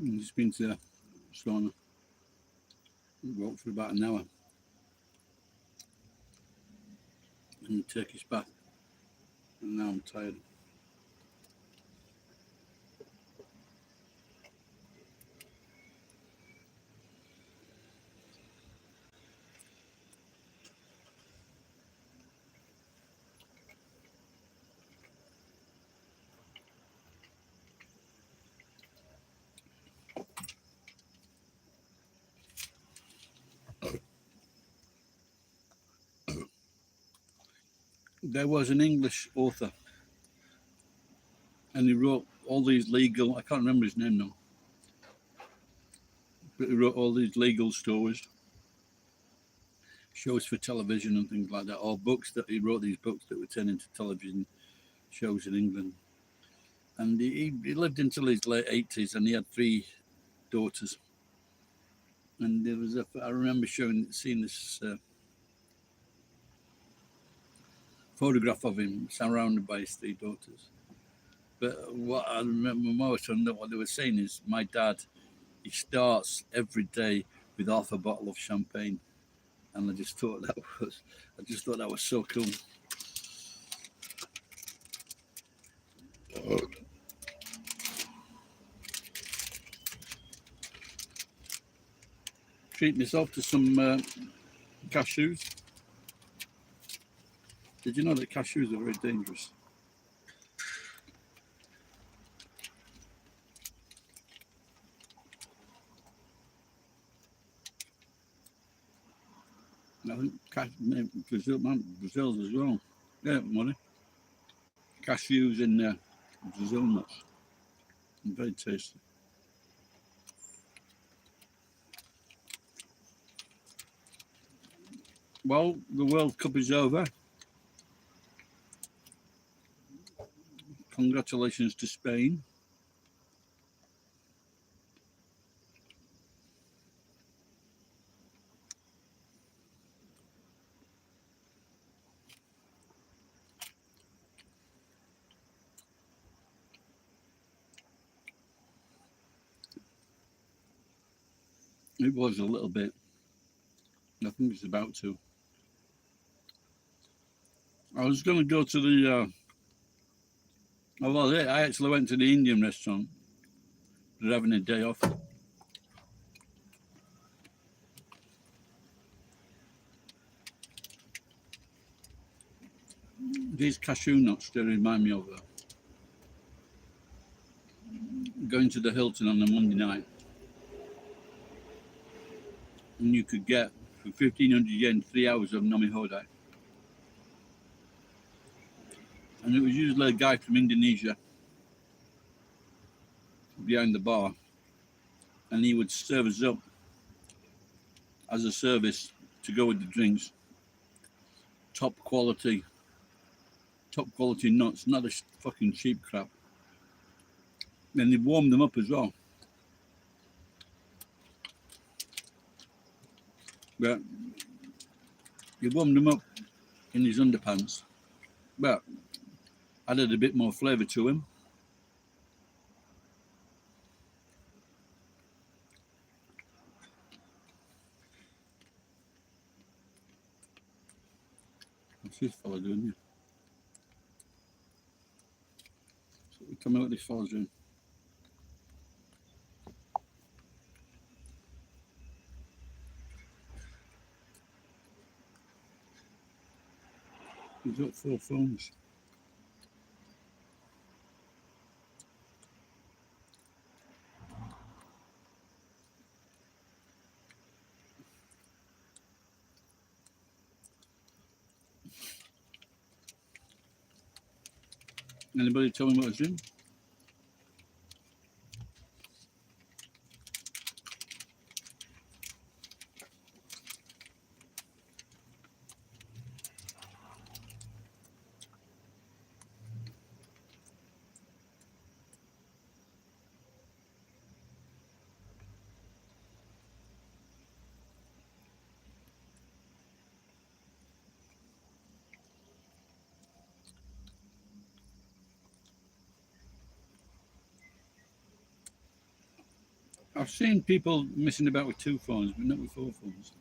Just been to sauna. Walked for about an hour in the Turkish bath, and now I'm tired. There was an English author, and he wrote all these legal. I can't remember his name now, but he wrote all these legal stories, shows for television and things like that, or books that he wrote. These books that were turned into television shows in England. And he lived until his late 80s, and he had three daughters. And there was I remember seeing this photograph of him surrounded by his three daughters. But what I remember most, and what they were saying is, my dad, he starts every day with half a bottle of champagne, and I just thought that was so cool. Treat myself to some cashews. Did you know that cashews are very dangerous? I think Brazil's as well. Yeah, money. Cashews in Brazil nuts. Very tasty. Well, the World Cup is over. Congratulations to Spain. It was a little bit. I think it's about to. I was going to go to the. Well, I actually went to the Indian restaurant. They're having a day off. These cashew nuts, they remind me of going to the Hilton on a Monday night. And you could get, for 1,500 yen, 3 hours of Nomi Hodai. And it was usually a guy from Indonesia behind the bar. And he would serve us up as a service to go with the drinks. Top quality nuts, not this fucking cheap crap. And they warmed them up as well. But he warmed them up in his underpants. But added a bit more flavour to him. What's this fella doing here? So tell me what this fella's doing. He's got 4 phones. Anybody tell me what it's doing? I've seen people messing about with 2 phones, but not with 4 phones.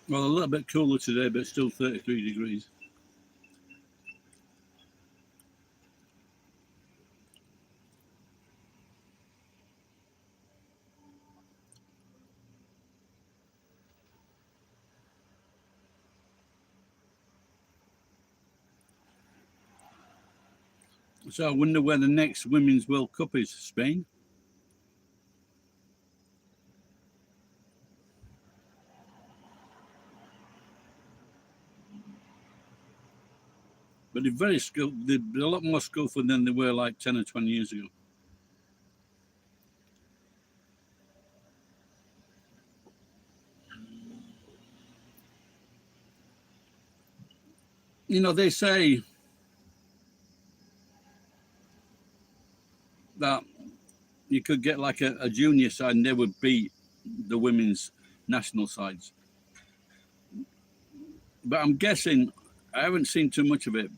Well, a little bit cooler today, but still 33 degrees. So I wonder where the next Women's World Cup is. Spain? But they're very skilled. They're a lot more skillful than they were like 10 or 20 years ago. You know, they say that you could get like a junior side and they would beat the women's national sides. But I'm guessing, I haven't seen too much of it,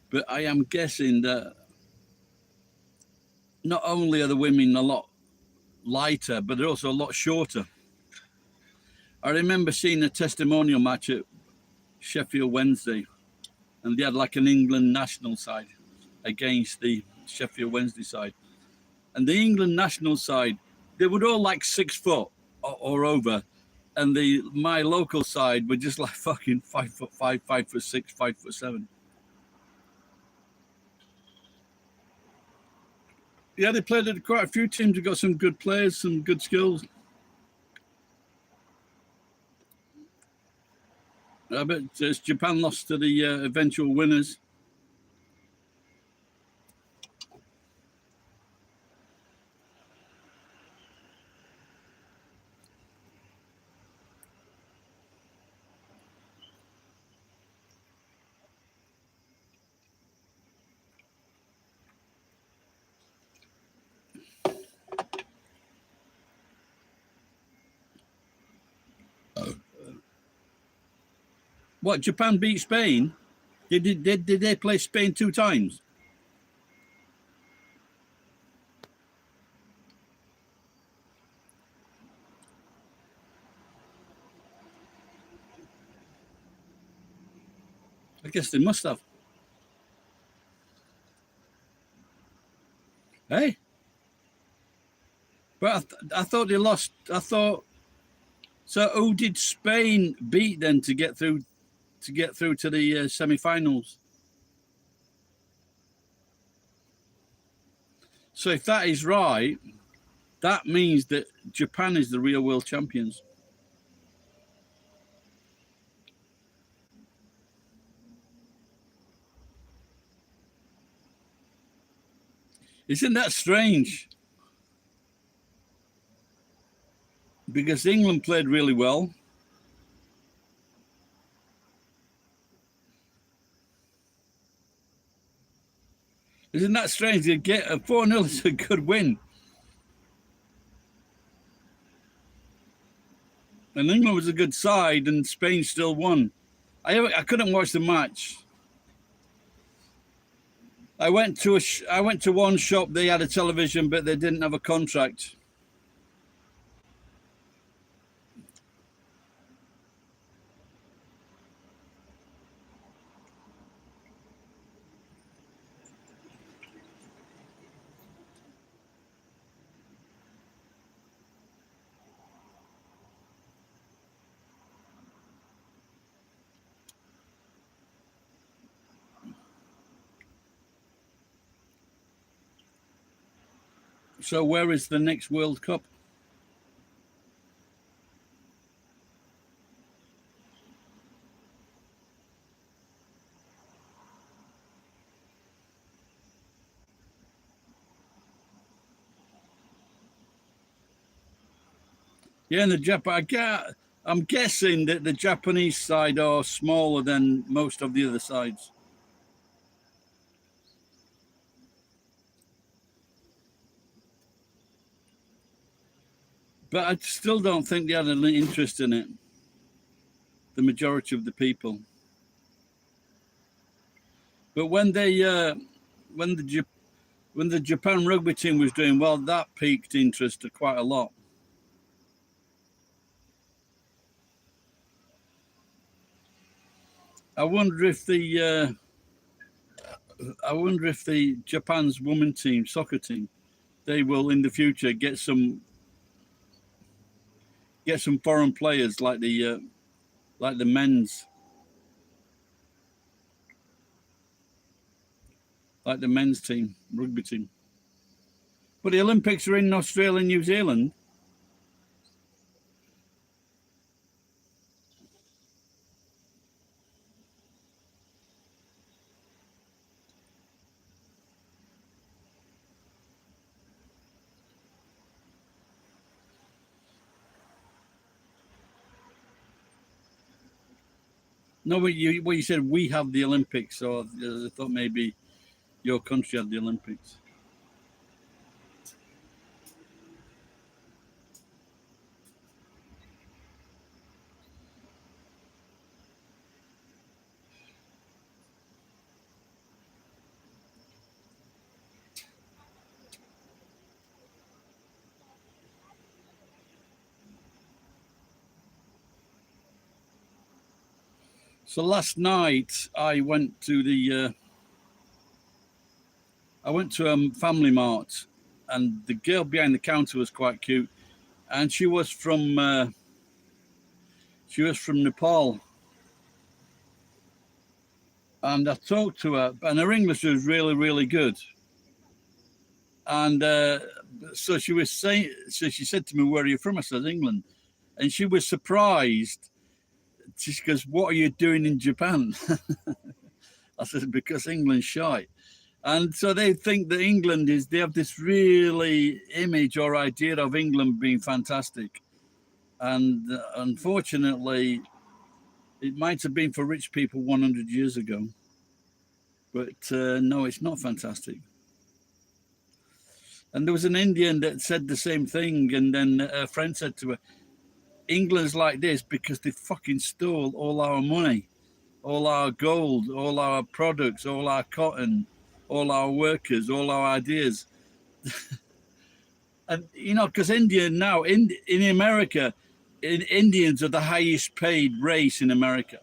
but I am guessing that not only are the women a lot lighter, but they're also a lot shorter. I remember seeing a testimonial match at Sheffield Wednesday, and they had like an England national side against the Sheffield Wednesday side. And the England national side, they were all like 6 foot or over. And my local side were just like fucking 5'5", 5'6", 5'7". Yeah, they played at quite a few teams. Have got some good players, some good skills. I bet Japan lost to the eventual winners. What, Japan beat Spain? Did they play Spain 2 times? I guess they must have. Hey? But I thought they lost. I thought. So who did Spain beat then to get through to the semi-finals? So if that is right, that means that Japan is the real world champions. Isn't that strange? Because England played really well. Isn't that strange? To get a 4-0 is a good win. And England was a good side and Spain still won. I couldn't watch the match. I went to one shop. They had a television, but they didn't have a contract. So where is the next World Cup? Yeah, and the Japan. I'm guessing that the Japanese side are smaller than most of the other sides. But I still don't think they had an interest in it. The majority of the people. But when they, when the Japan rugby team was doing well, that piqued interest quite a lot. I wonder if the Japan's women team, soccer team, they will in the future get some foreign players like the men's team, rugby team. But the Olympics are in Australia and New Zealand. No, what you said, we have the Olympics, so I thought maybe your country had the Olympics. So last night I went to Family Mart, and the girl behind the counter was quite cute, and she was from Nepal, and I talked to her, and her English was really, really good. And so she said to me, "Where are you from?" I said, "England," and she was surprised. She goes, "What are you doing in Japan?" I said, "Because England's shite." And so they think that they have this really image or idea of England being fantastic. And unfortunately, it might have been for rich people 100 years ago. But no, it's not fantastic. And there was an Indian that said the same thing. And then a friend said to her, "England's like this because they fucking stole all our money, all our gold, all our products, all our cotton, all our workers, all our ideas." And because India now in America, Indians are the highest paid race in America.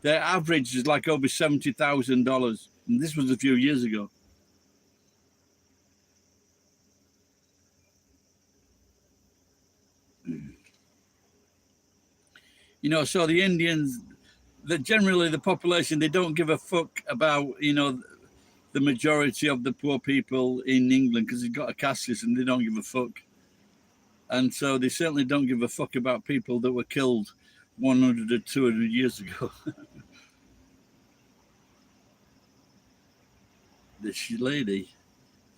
Their average is like over $70,000, and this was a few years ago. So the Indians, generally the population, they don't give a fuck about the majority of the poor people in England because they've got a caste system and they don't give a fuck. And so they certainly don't give a fuck about people that were killed 100 or 200 years ago. This lady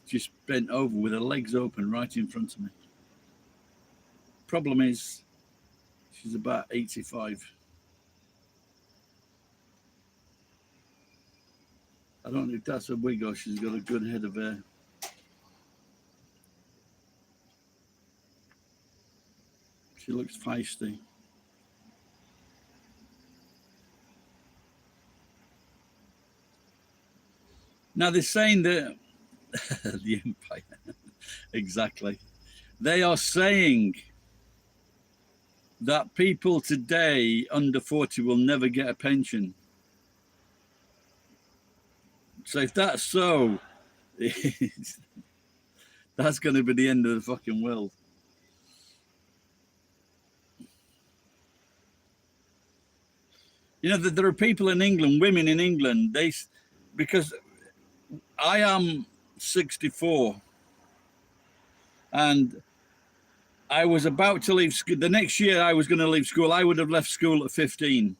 just bent over with her legs open right in front of me. Problem is, she's about 85. I don't know if that's a wig or she's got a good head of hair. She looks feisty. Now they're saying that the Empire, exactly. They are saying that people today under 40 will never get a pension. So if that's so, that's going to be the end of the fucking world. There are people in England, women in England, because I am 64, And I was about to leave school. The next year I was going to leave school. I would have left school at 15.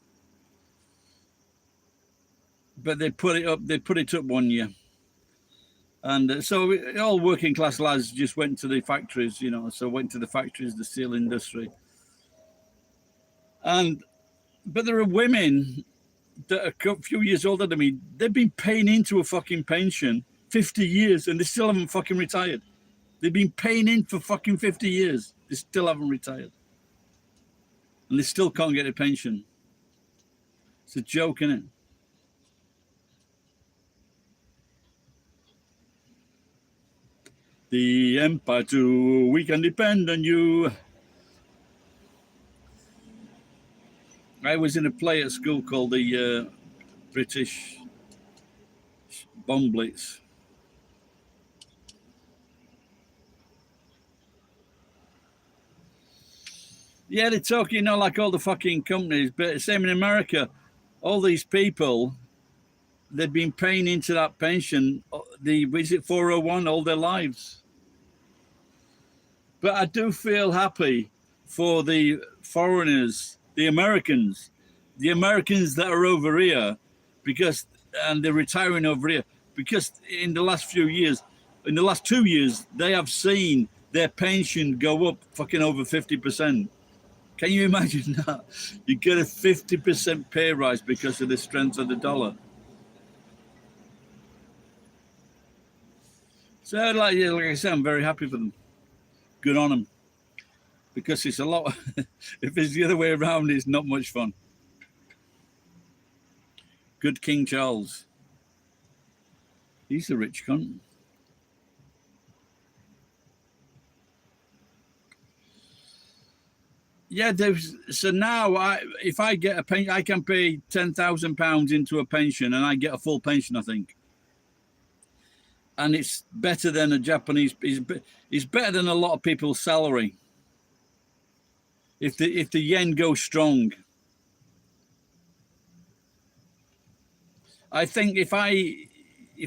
But they put it up 1 year. And so all working class lads just went to the factories, you know, so went to the factories, the steel industry. But there are women that are a few years older than me. They've been paying into a fucking pension 50 years and they still haven't fucking retired. They've been paying in for fucking 50 years. They still haven't retired. And they still can't get a pension. It's a joke, isn't it? The empire too, we can depend on you. I was in a play at school called the British Bomb Blitz. Yeah, they talk, you know, like all the fucking companies, but same in America. All these people, they've been paying into that pension, is it 401, all their lives. But I do feel happy for the foreigners, the Americans that are over here, and they're retiring over here, because in the last 2 years, they have seen their pension go up fucking over 50%. Can you imagine that? You get a 50% pay rise because of the strength of the dollar. So, like I said, I'm very happy for them. Good on them. Because it's a lot. If it's the other way around, it's not much fun. Good King Charles. He's a rich cunt. Yeah, so now if I get a pension, I can pay £10,000 into a pension and I get a full pension, I think. And it's better than a Japanese. It's better than a lot of people's salary. If the yen goes strong, I think if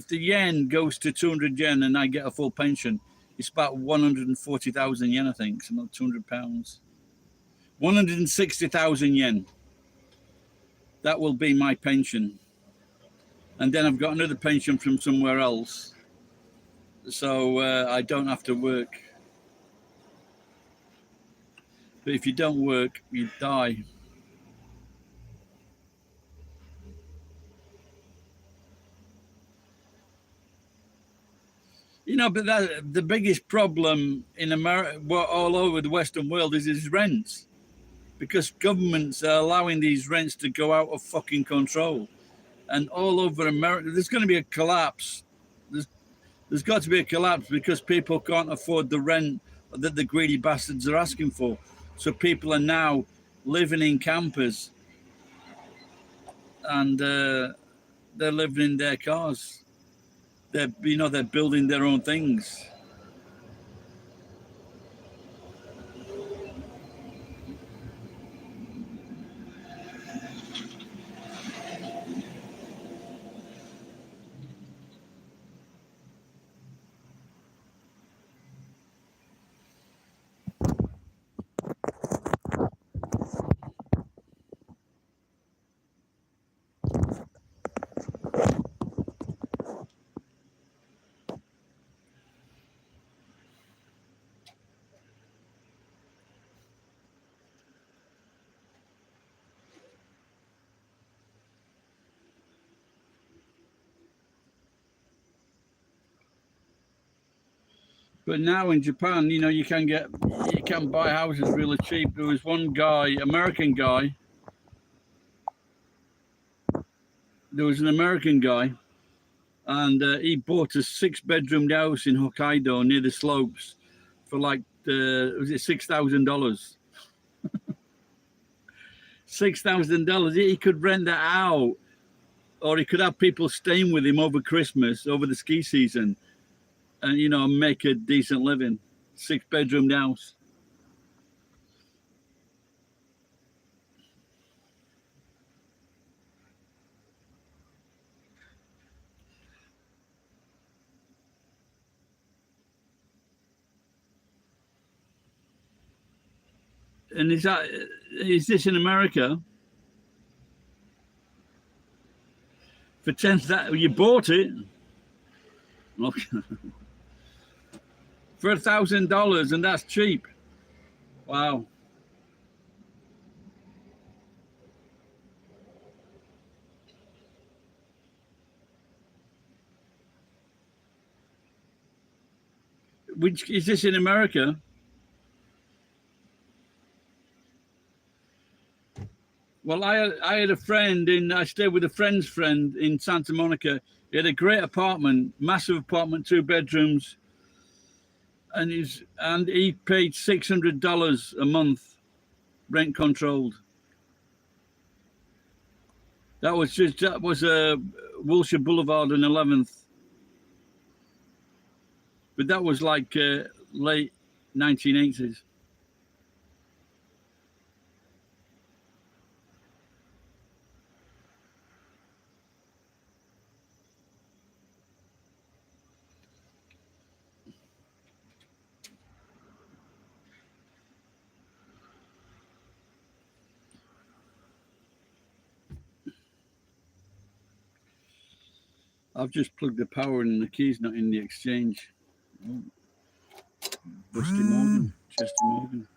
the yen goes to 200 yen and I get a full pension, it's about 140,000 yen. I think it's about £200. 160,000 yen. That will be my pension, and then I've got another pension from somewhere else, so I don't have to work. But if you don't work, you die. You know, but the biggest problem in America, all over the Western world, is rents, because governments are allowing these rents to go out of fucking control, and all over America, there's going to be a collapse. There's got to be a collapse because people can't afford the rent that the greedy bastards are asking for. So people are now living in campers, and they're living in their cars. They're building their own things. But now in Japan, you can buy houses really cheap. There was one guy, American guy. There was an American guy, and he bought a 6-bedroom house in Hokkaido near the slopes for like was it $6,000? $6,000. He could rent that out, or he could have people staying with him over Christmas, over the ski season, and make a decent living. 6-bedroom house. And is this in America? For 10,000, you bought it. Okay. For $1,000, and that's cheap. Wow. Which is this in America? Well, I had a friend I stayed with a friend's friend in Santa Monica. He had a great apartment, massive apartment, 2 bedrooms, and he paid $600 a month, rent controlled. That was Wilshire Boulevard and 11th, but that was like late 1980s. I've just plugged the power in and the key's not in the exchange. Oh. Busty Morgan, Chester Morgan.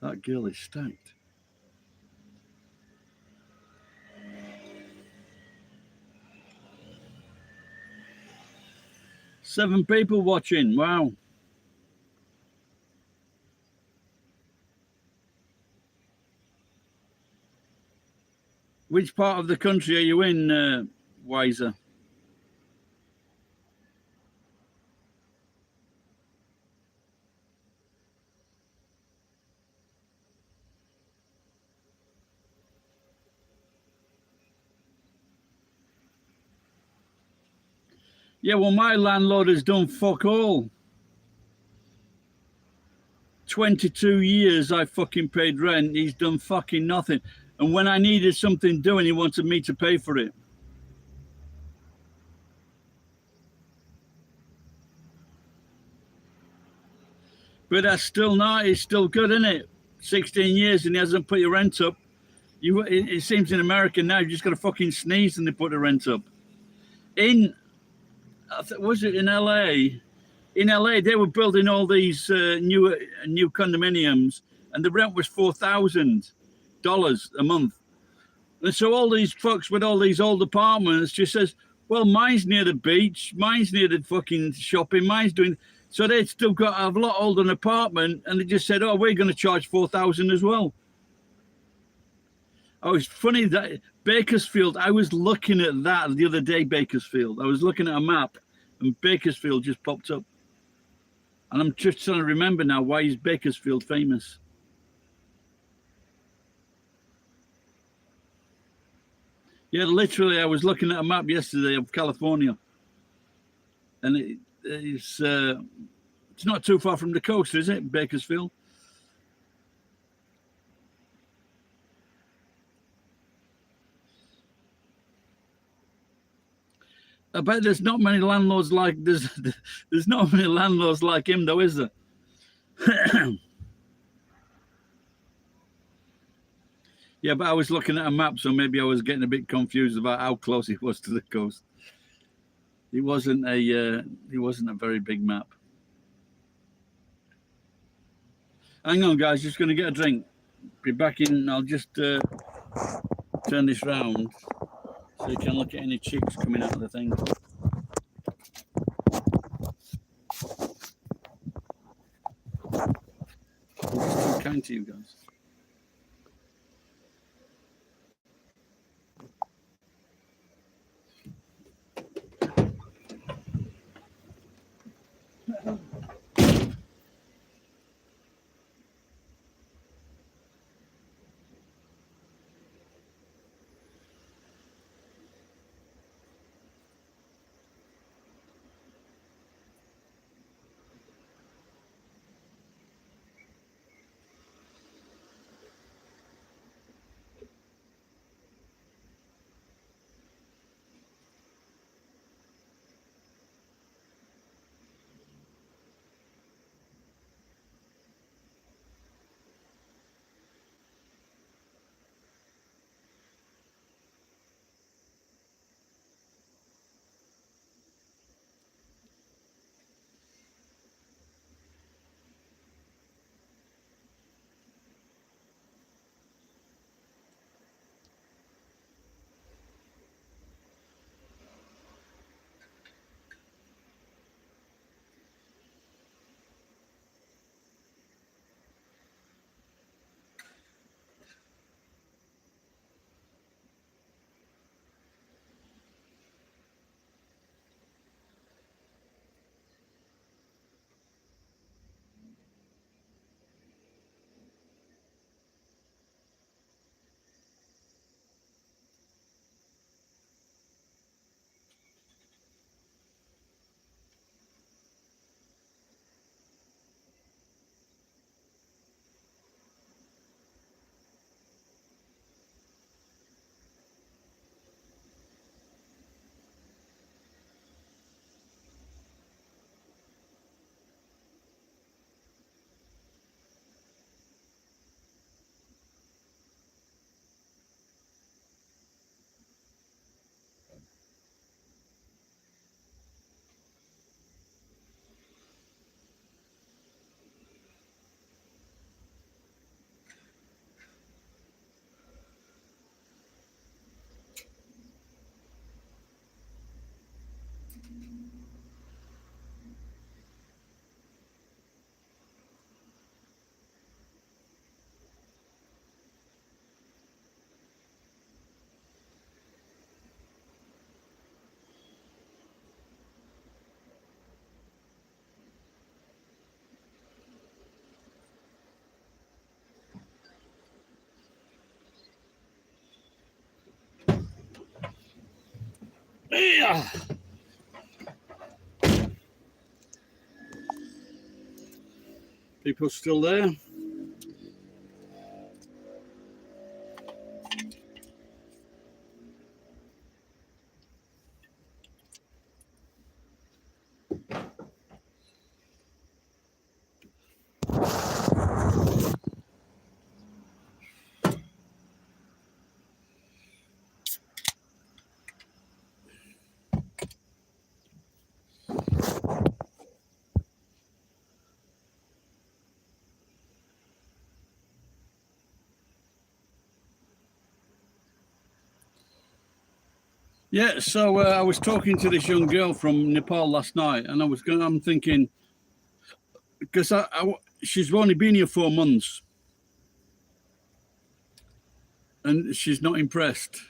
That girl is stacked. Seven people watching. Wow. Which part of the country are you in, Wiser? Yeah, well, my landlord has done fuck all. 22 years I fucking paid rent. He's done fucking nothing. And when I needed something doing, he wanted me to pay for it. But that's still not, it's still good, isn't it? 16 years and he hasn't put your rent up. It seems in America now, you just got to fucking sneeze and they put the rent up. Was it in LA? In LA, they were building all these new condominiums, and the rent was $4,000 a month. And so all these fucks with all these old apartments just says, well, mine's near the beach, mine's near the fucking shopping, mine's doing. So they still got a lot older an apartment, and they just said, oh, we're going to charge $4,000 as well. Oh, it's funny that Bakersfield, I was looking at that the other day, Bakersfield. I was looking at a map, and Bakersfield just popped up. And I'm just trying to remember now, why is Bakersfield famous? Yeah, literally, I was looking at a map yesterday of California. And it's not too far from the coast, is it, Bakersfield? I bet there's not many landlords like there's not many landlords like him though, is there? Yeah, but I was looking at a map, so maybe I was getting a bit confused about how close he was to the coast. It wasn't a very big map. Hang on, guys, just going to get a drink. Be back in. I'll just turn this round so you can look at any chicks coming out of the thing. I'm just too kind to you guys. Yeah. People still there? Yeah, so I was talking to this young girl from Nepal last night, and I'm thinking, because she's only been here 4 months, and she's not impressed.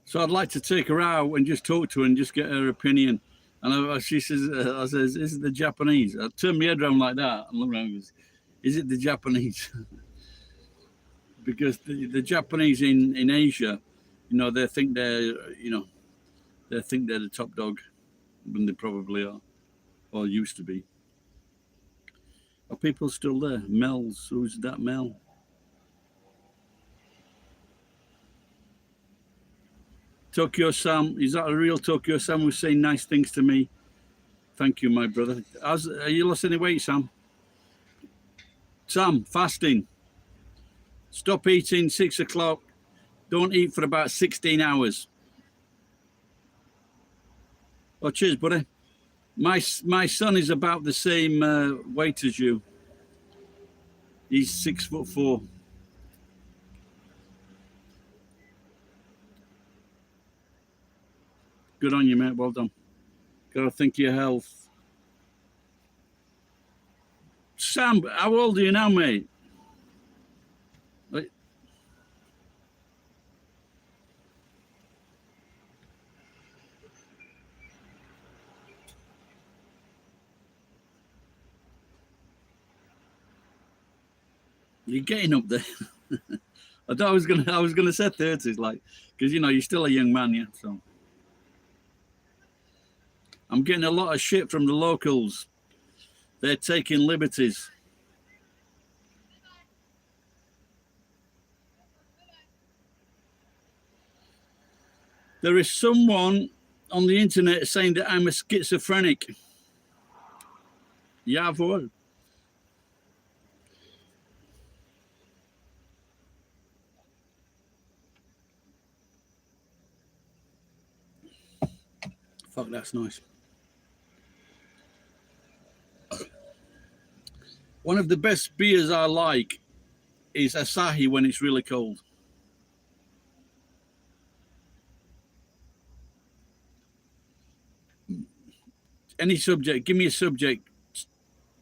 So I'd like to take her out and just talk to her and just get her opinion. And she says, I says, is it the Japanese? I turn my head around like that and look around and goes, is it the Japanese? Because the Japanese in Asia, they think they're the top dog, when they probably are, or used to be. Are people still there? Mel's, who's that Mel? Tokyo Sam, is that a real Tokyo Sam who's saying nice things to me? Thank you, my brother. Are you lost any weight, Sam? Sam, fasting. Stop eating 6 o'clock. Don't eat for about 16 hours. Oh, cheers, buddy. My son is about the same weight as you. He's 6'4". Good on you, mate. Well done. Gotta think of your health. Sam, how old are you now, mate? You're getting up there. I thought I was gonna say 30s, like, because you're still a young man, yeah. So I'm getting a lot of shit from the locals. They're taking liberties. There is someone on the internet saying that I'm a schizophrenic. Jawohl. Fuck, that's nice. One of the best beers I like is Asahi when it's really cold. Any subject. Give me a subject,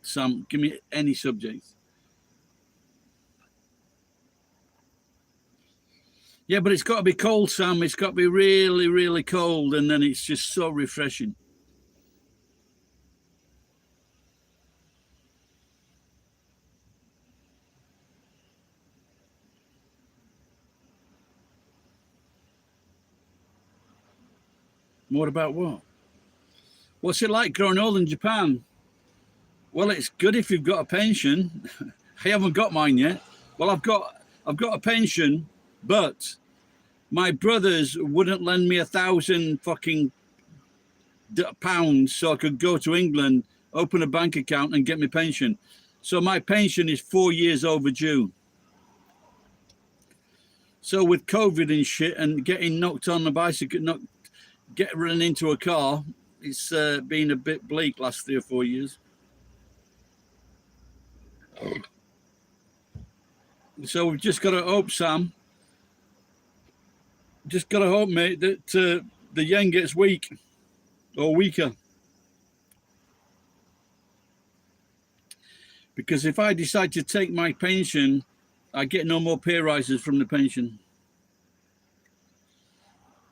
Sam. Give me any subject. Yeah, but it's got to be cold, Sam. It's got to be really, really cold, and then it's just so refreshing. What about what? What's it like growing old in Japan? Well, it's good if you've got a pension. I haven't got mine yet. Well, I've got a pension, but my brothers wouldn't lend me 1,000 fucking pounds so I could go to England, open a bank account, and get my pension. So my pension is 4 years overdue. So with COVID and shit and getting knocked on the bicycle, get run into a car, it's been a bit bleak last 3 or 4 years. So we've just got to hope, Sam. Just got to hope, mate, that the yen gets weak or weaker. Because if I decide to take my pension, I get no more pay rises from the pension.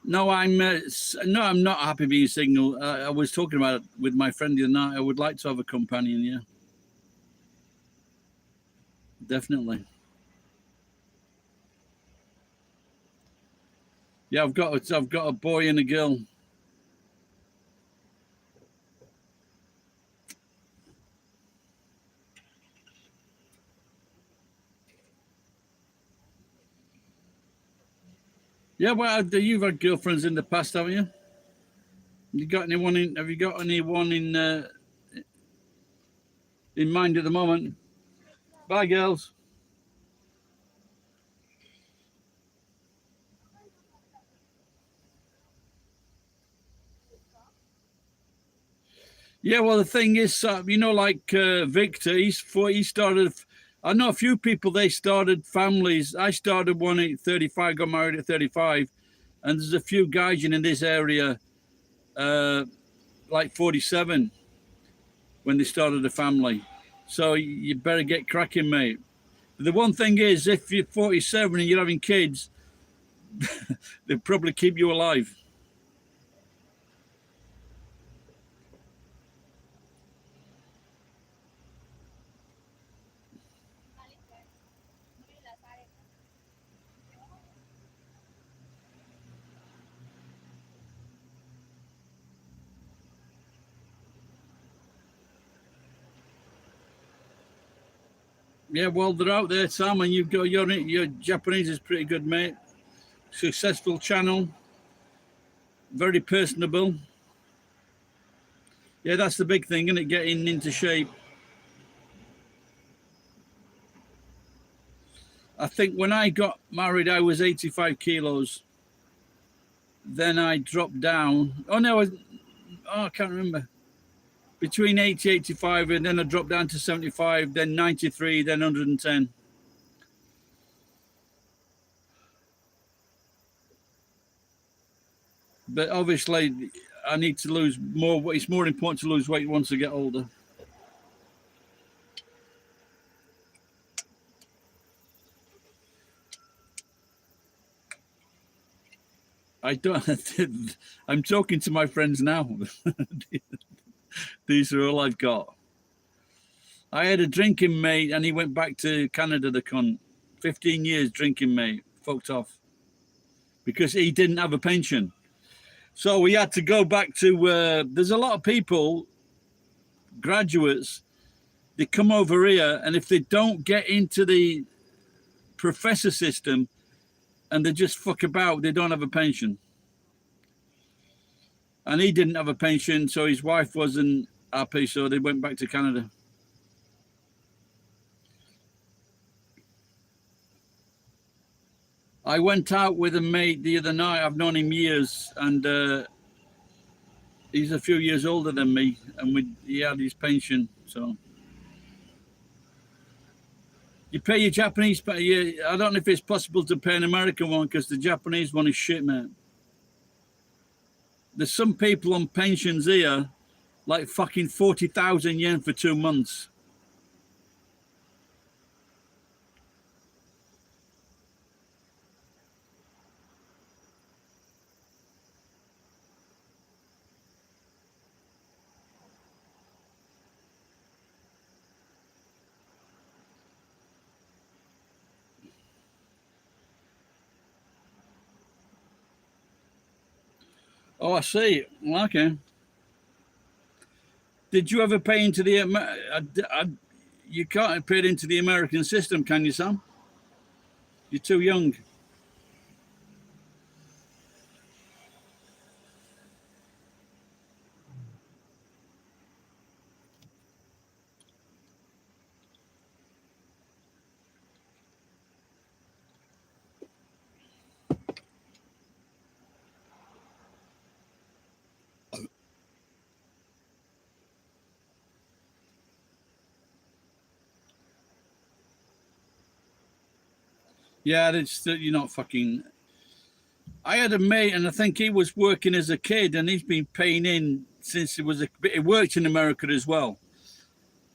No, I'm not happy being single. I was talking about it with my friend the other night. I would like to have a companion, yeah. Definitely. Yeah, I've got a boy and a girl. Yeah, well, you've had girlfriends in the past, haven't you? You got anyone in? Have you got anyone in mind at the moment? Bye, girls. Yeah, well, the thing is, like Victor, he started. I know a few people. They started families. I started one at 35, got married at 35, and there's a few guys in this area, like 47, when they started a family. So you better get cracking, mate. The one thing is, if you're 47 and you're having kids, they'll probably keep you alive. Yeah, well, they're out there, Sam, and you've got your Japanese is pretty good, mate. Successful channel, very personable. Yeah, that's the big thing, isn't it? Getting into shape. I think when I got married, I was 85 kilos. Then I dropped down. Oh no, I can't remember. Between 80, 85, and then I dropped down to 75, then 93, then 110. But obviously, I need to lose more. It's more important to lose weight once I get older. I don't. I'm talking to my friends now. These are all I've got. I had a drinking mate, and he went back to Canada. The cunt, 15 years drinking mate, fucked off because he didn't have a pension. So we had to go back to. There's a lot of people, graduates. They come over here, and if they don't get into the professor system, and they just fuck about, they don't have a pension. And he didn't have a pension, so his wife wasn't happy, so they went back to Canada. I went out with a mate the other night. I've known him years, and he's a few years older than me, and he had his pension. So you pay your Japanese pay. I don't know if it's possible to pay an American one because the Japanese one is shit, man. There's some people on pensions here, like fucking 40,000 yen for 2 months. Oh, I see. Okay. Did you ever pay into the? You can't pay into the American system, can you, Sam? You're too young. Yeah, you're not fucking. I had a mate, and I think he was working as a kid, and he's been paying in since he was a. He worked in America as well,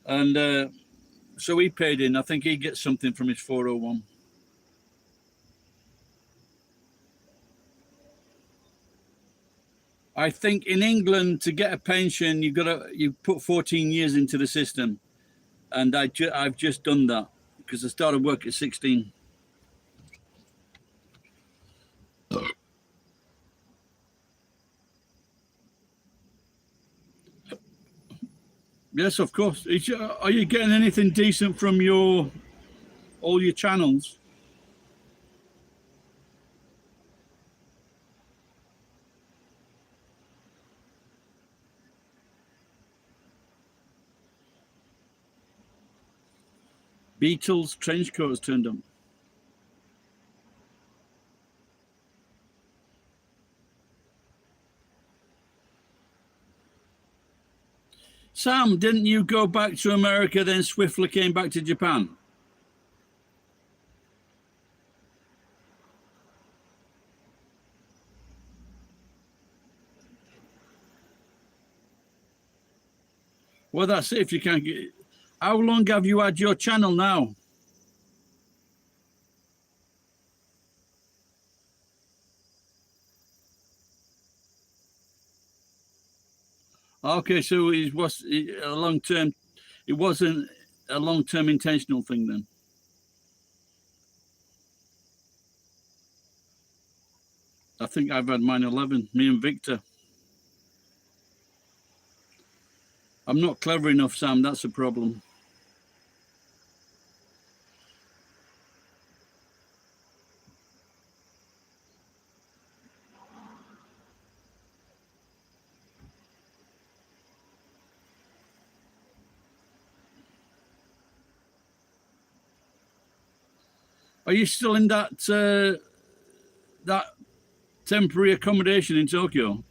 and so he paid in. I think he gets something from his 401. I think in England to get a pension, you put 14 years into the system, and I've just done that because I started work at 16. Yes, of course. Are you getting anything decent from all your channels? Beatles trench coats turned up. Sam, didn't you go back to America, then swiftly came back to Japan? Well, that's it. If you can't get, how long have you had your channel now? Okay, so it was a long term. It wasn't a long term intentional thing then. I think I've had mine 11. Me and Victor. I'm not clever enough, Sam. That's a problem. Are you still in that temporary accommodation in Tokyo?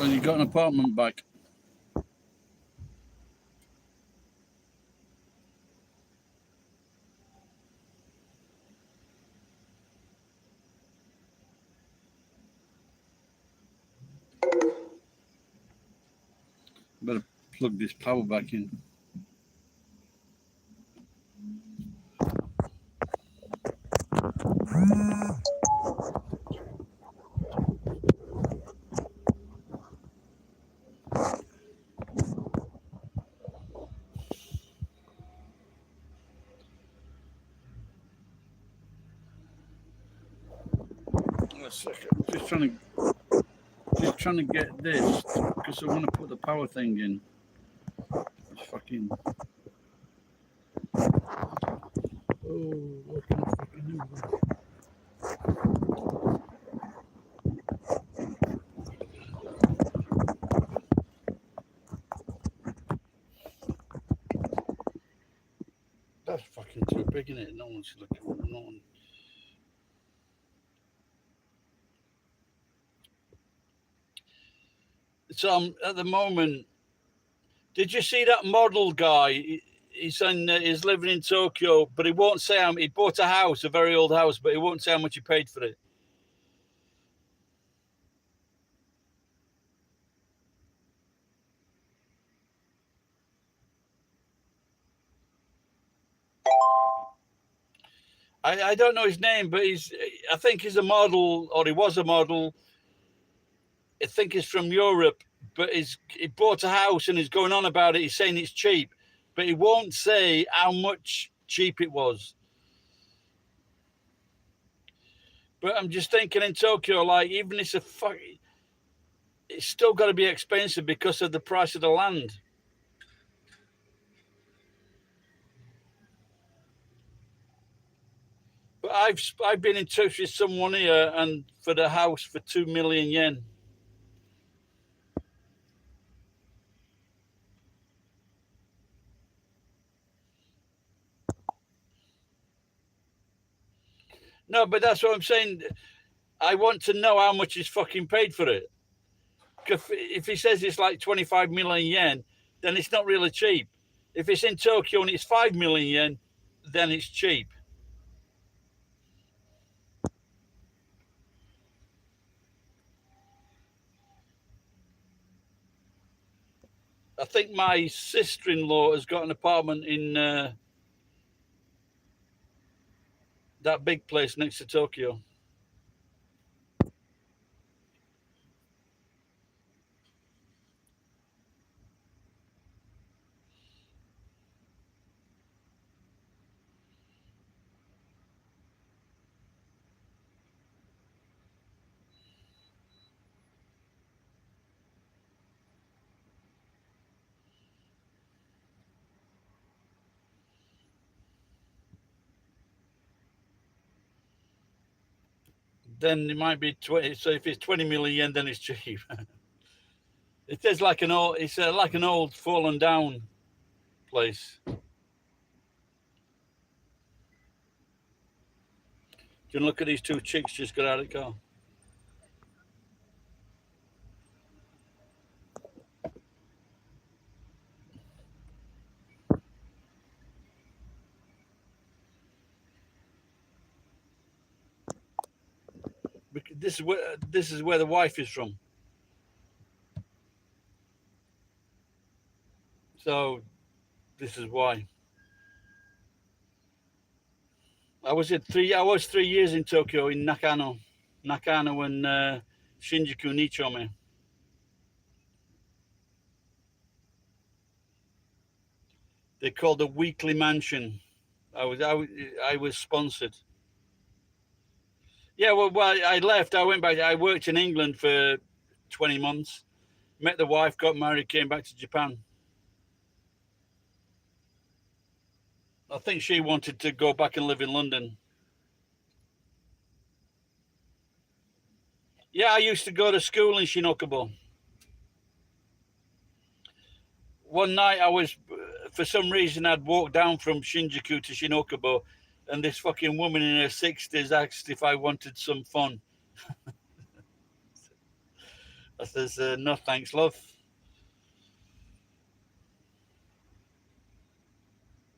And you got an apartment back? Better plug this power back in. A second. Just trying to get this because I want to put the power thing in. It's fucking. Oh, what can I fucking do? That's fucking too big, isn't it? No one's looking. No one. So at the moment, did you see that model guy? He's living in Tokyo, but he won't say how. He bought a house, a very old house, but he won't say how much he paid for it. I don't know his name, but I think he's a model, or he was a model. I think he's from Europe, but he bought a house and he's going on about it. He's saying it's cheap, but he won't say how much cheap it was. But I'm just thinking in Tokyo, like even it's it's still got to be expensive because of the price of the land. But I've been in touch with someone here and for the house for 2 million yen. No, but that's what I'm saying. I want to know how much he's fucking paid for it. If he says it's like 25 million yen, then it's not really cheap. If it's in Tokyo and it's 5 million yen, then it's cheap. I think my sister-in-law has got an apartment in that big place next to Tokyo. then it might be 20. So if it's 20 million yen, then it's cheap. It is like an old. It's like an old fallen down place. You can look at these two chicks just got out of the car. This is where the wife is from. So this is why. I was 3 years in Tokyo in Nakano and Shinjuku Nichome. They called the Weekly Mansion. I was sponsored. Yeah, well, I left. I went back. I worked in England for 20 months. Met the wife, got married, came back to Japan. I think she wanted to go back and live in London. Yeah, I used to go to school in Shinokubo. One night for some reason, I'd walked down from Shinjuku to Shinokubo, and this fucking woman in her 60s asked if I wanted some fun. I says, no thanks, love.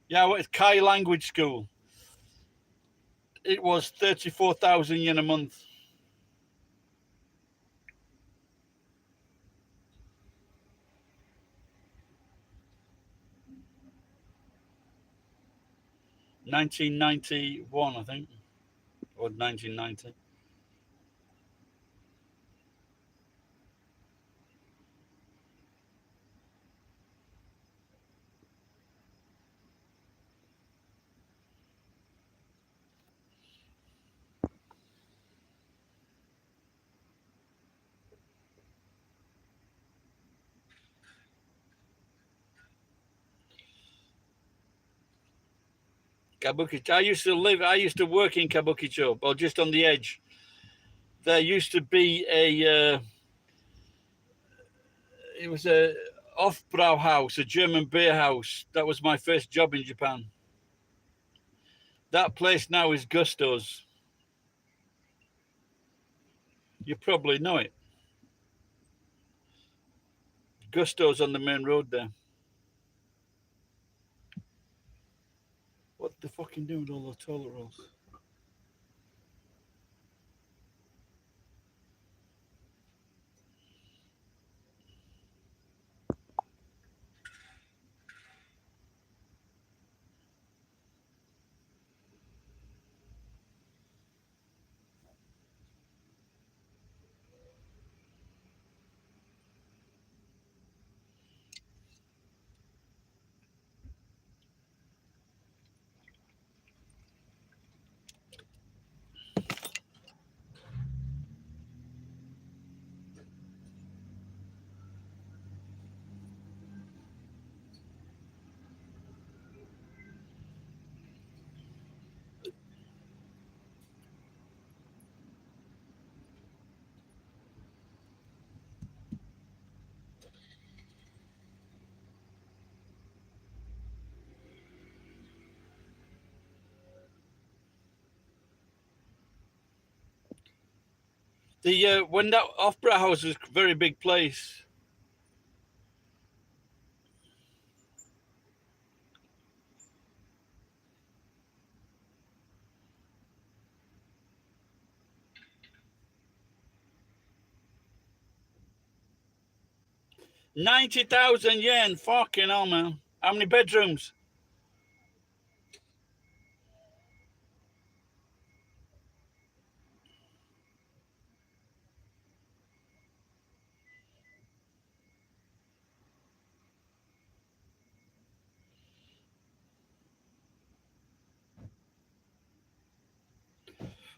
Yeah, I went to Kai language school. It was 34,000 yen a month. $1991, I think, or 1990. Kabukicho. I used to work in Kabukicho, or just on the edge. There used to be it was a Hofbrauhaus, a German beer house. That was my first job in Japan. That place now is Gusto's. You probably know it. Gusto's on the main road there. What the fucking doing with all those toilet rolls? When that Hofbrauhaus was a very big place. $90,000 yen. Fucking hell, man. How many bedrooms?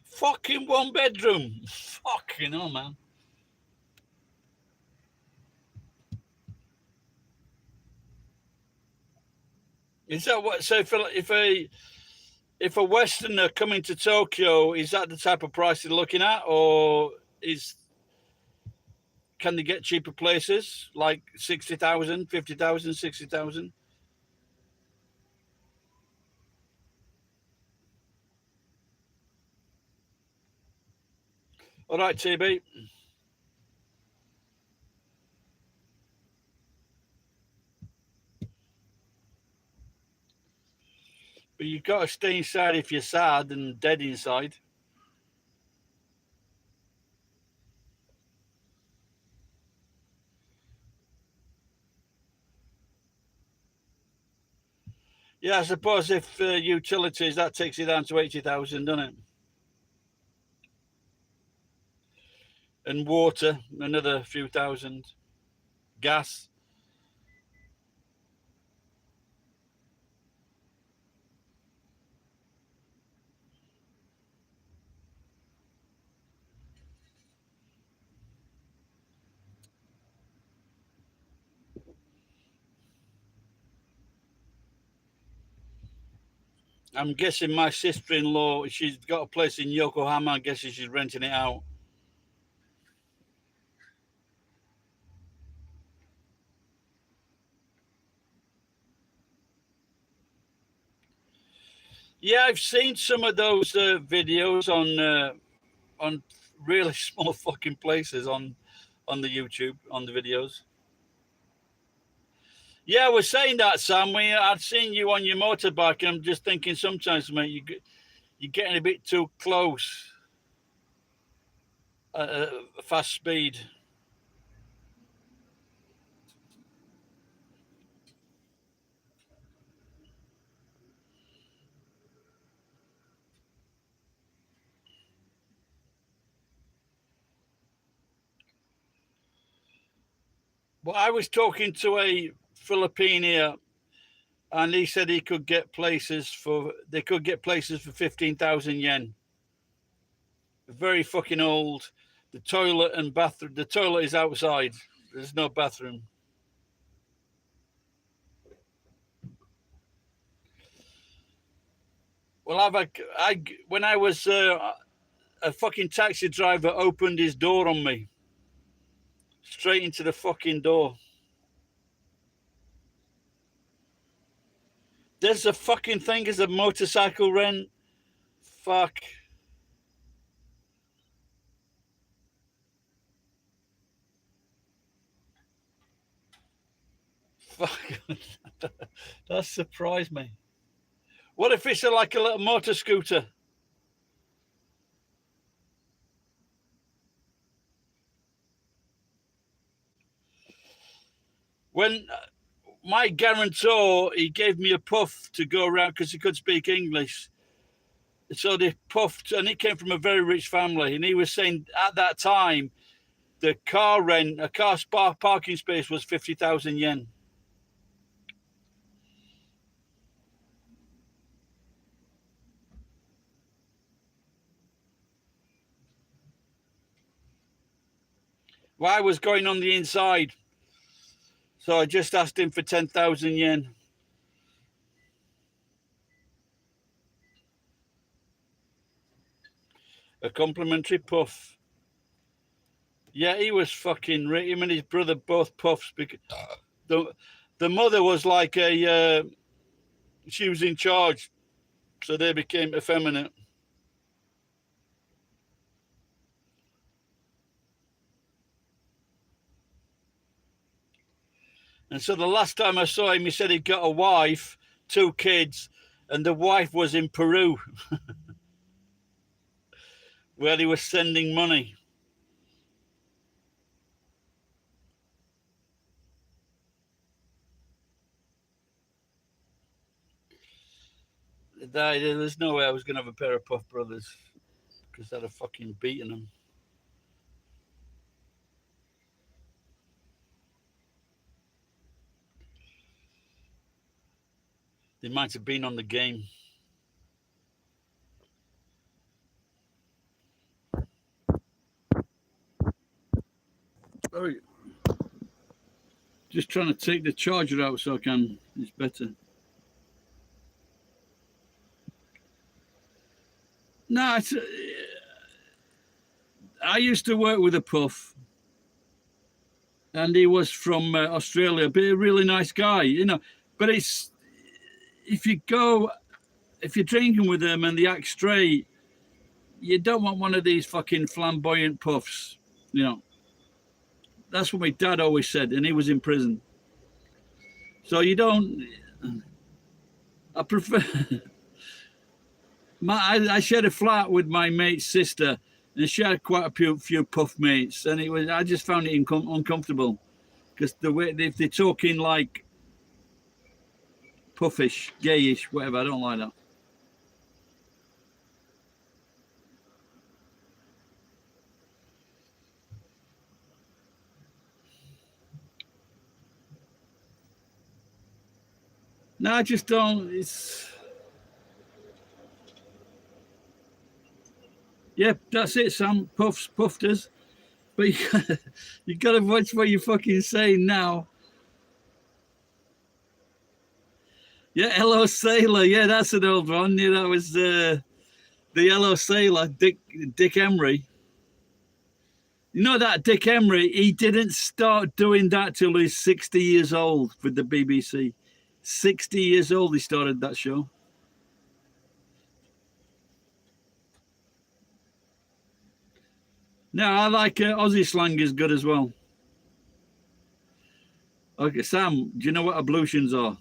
Fucking one bedroom. Fucking hell, man. Is that what? So if If a Westerner coming to Tokyo, is that the type of price they're looking at, or can they get cheaper places like 60,000, 50,000, 60,000? All right, TB. But you've got to stay inside if you're sad and dead inside. Yeah, I suppose if utilities, that takes you down to 80,000, doesn't it? And water, another few thousand. Gas. I'm guessing my sister-in-law, she's got a place in Yokohama. I'm guessing she's renting it out. Yeah, I've seen some of those videos on really small fucking places on the YouTube, on the videos. Yeah, we're saying that, Sam. I'd seen you on your motorbike, and I'm just thinking sometimes, mate, you're getting a bit too close at fast speed. Well, I was talking to a Philippine here, and he said they could get places for 15,000 yen. Very fucking old. The toilet and bathroom. The toilet is outside. There's no bathroom. Well, when I was a fucking taxi driver opened his door on me, straight into the fucking door. There's a fucking thing as a motorcycle rent. Fuck. Fuck. That surprised me. What if it's like a little motor scooter? When my guarantor, he gave me a puff to go around because he could speak English. So they puffed, and he came from a very rich family. And he was saying at that time, the car rent, a car parking space was 50,000 yen. Well, I was going on the inside. So I just asked him for 10,000 yen. A complimentary puff. Yeah, he was fucking rich. Him and his brother both puffs. Because the mother was like she was in charge. So they became effeminate. And so the last time I saw him, he said he'd got a wife, 2 kids, and the wife was in Peru, where he was sending money. There's no way I was going to have a pair of Puff Brothers because I'd have fucking beaten them. They might have been on the game. Sorry. Just trying to take the charger out so I can. It's better. No, I used to work with a puff, and he was from Australia, but a really nice guy, you know. But it's if you go, if you're drinking with them and they act straight, you don't want one of these fucking flamboyant puffs, you know. That's what my dad always said, and he was in prison. So you don't. I prefer. I shared a flat with my mate's sister, and she had quite a few puff mates, and it was. I just found it uncomfortable because the way if they're talking like puffish, gayish, whatever, I don't like that. No, I just don't. It's yeah, that's it, Sam. Puffs, puffed. But you gotta watch what you're fucking saying now. Yeah, Hello Sailor. Yeah, that's an old one. Yeah, that was the Yellow Sailor, Dick Emery. You know that Dick Emery, he didn't start doing that till he's 60 years old with the BBC. 60 years old he started that show. No, I like Aussie slang is good as well. Okay, Sam, do you know what ablutions are?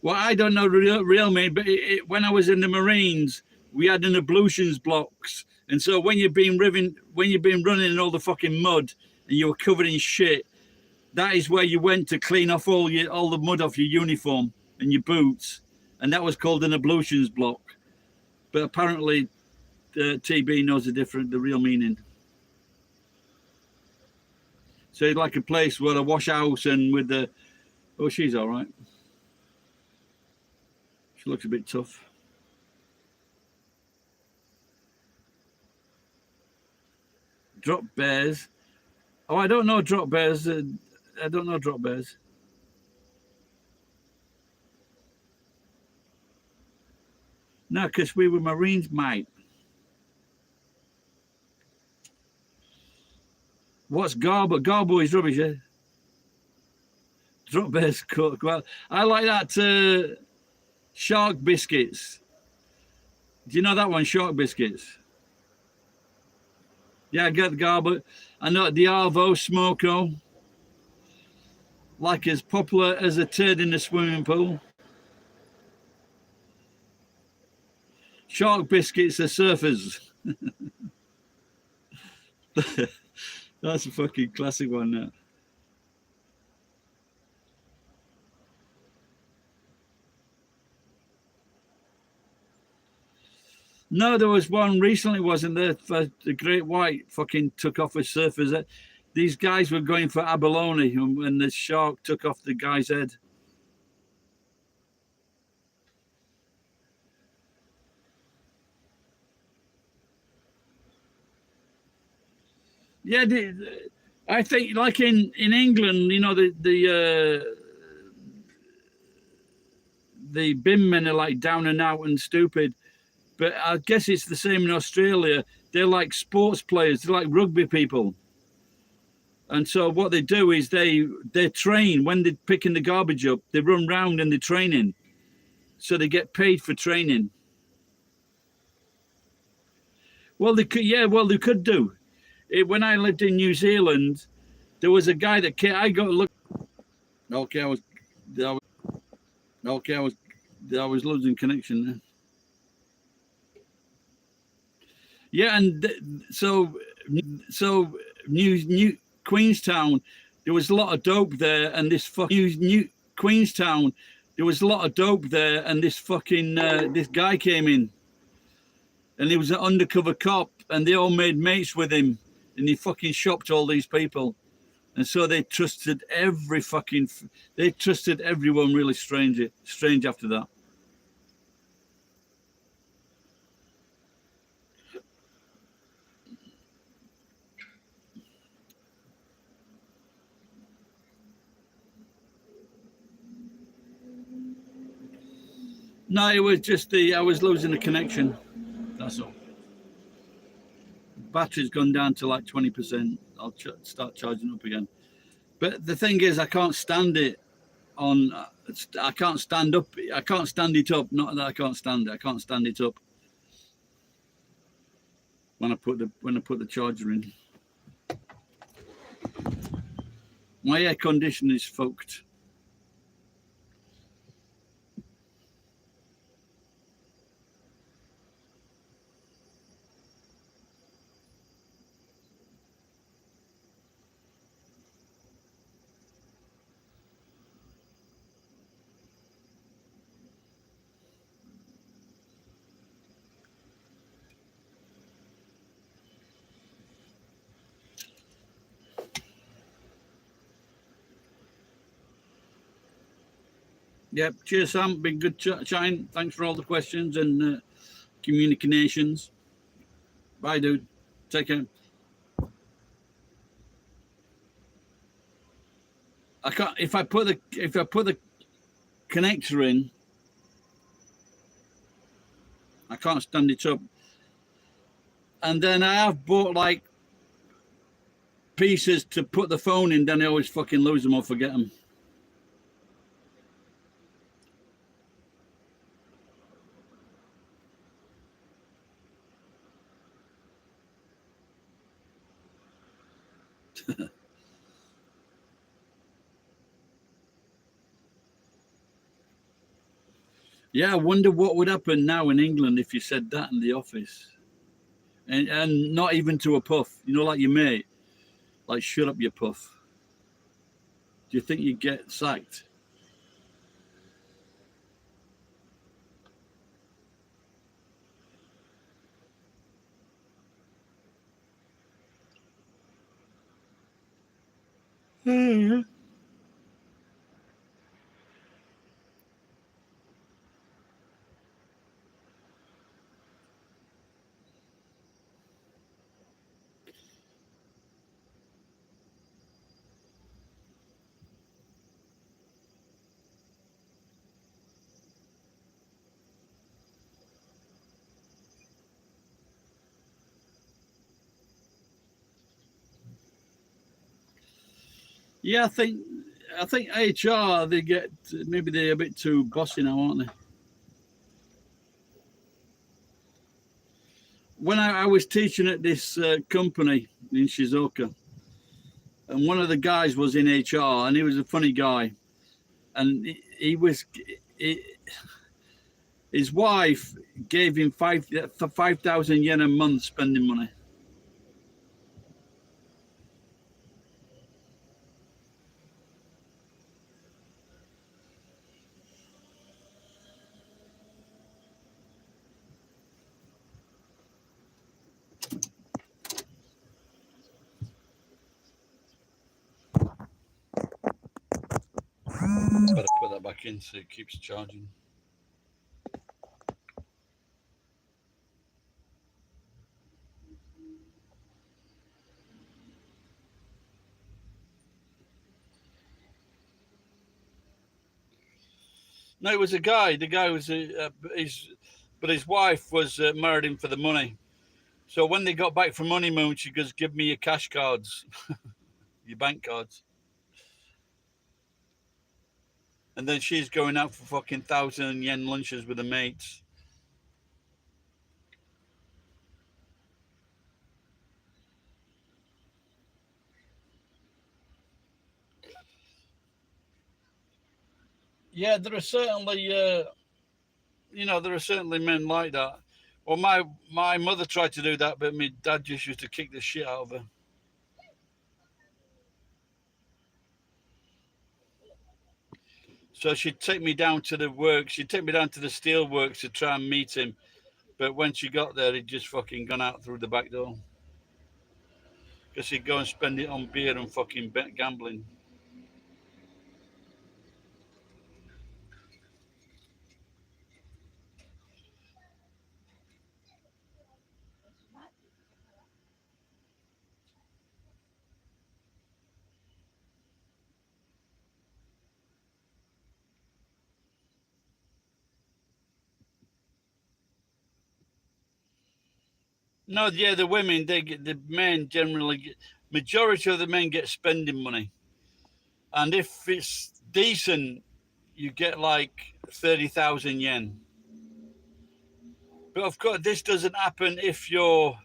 Well, I don't know real mean, but when I was in the Marines, we had an ablutions blocks, and so when you've been running in all the fucking mud and you were covered in shit, that is where you went to clean off all the mud off your uniform and your boots, and that was called an ablutions block. But apparently, TB knows the real meaning. So it's like a place where a wash house and with the. Oh, she's all right. She looks a bit tough. Drop bears. Oh, I don't know drop bears. I don't know drop bears. No, because we were Marines, mate. What's Garbo? Garbo is rubbish, eh? Drop bears cook. Well, I like that shark biscuits. Do you know that one, shark biscuits? Yeah, I get the Garbo. I know the Arvo Smoko. Like as popular as a turd in the swimming pool. Shark biscuits are surfers. That's a fucking classic one now. No, there was one recently, wasn't there? For the Great White fucking took off with surfers. These guys were going for abalone, and the shark took off the guy's head. Yeah, I think like in England, you know, the bin men are like down and out and stupid. But I guess it's the same in Australia. They're like sports players. They're like rugby people. And so what they do is they train when they're picking the garbage up. They run round and they're training, so they get paid for training. Well, they could, yeah. Well, they could do. When I lived in New Zealand, there was a guy that I got to look. Okay, okay, I was losing connection there. Yeah, and so New Queenstown, there was a lot of dope there, and this fucking New Queenstown, there was a lot of dope there, and this fucking this guy came in, and he was an undercover cop, and they all made mates with him, and he fucking shopped all these people, and so they trusted they trusted everyone really strange after that. No, it was just I was losing the connection. That's all. Battery's gone down to like 20%. I'll start charging up again. But the thing is, I can't stand it on. I can't stand up. I can't stand it up. Not that I can't stand it. I can't stand it up when I put the charger in. My air conditioner is fucked. Yep. Cheers, Sam. Been good chatting. Thanks for all the questions and communications. Bye, dude. Take care. I can't. If I put the connector in, I can't stand it up. And then I have bought like pieces to put the phone in. Then I always fucking lose them or forget them. Yeah, I wonder what would happen now in England if you said that in the office, and not even to a puff. You know, like your mate, like shut up, you puff. Do you think you'd get sacked? Yeah, I think HR they get maybe they're a bit too bossy now, aren't they? When I was teaching at this company in Shizuoka, and one of the guys was in HR, and he was a funny guy, and he was. He, his wife gave him 5,000 yen a month spending money. Better put that back in so it keeps charging. No, it was a guy. The guy was but his wife was married him for the money. So when they got back from honeymoon, she goes, "Give me your cash cards, your bank cards." And then she's going out for fucking 1,000 yen lunches with her mates. Yeah, there are certainly, there are certainly men like that. Well, my mother tried to do that, but my dad just used to kick the shit out of her. So she'd take me down to the work. She'd take me down to the steel works to try and meet him. But when she got there, he'd just fucking gone out through the back door. Because he'd go and spend it on beer and fucking gambling. No, yeah, the women, the men generally majority of the men get spending money, and if it's decent, you get like 30,000 yen. But of course, this doesn't happen if you're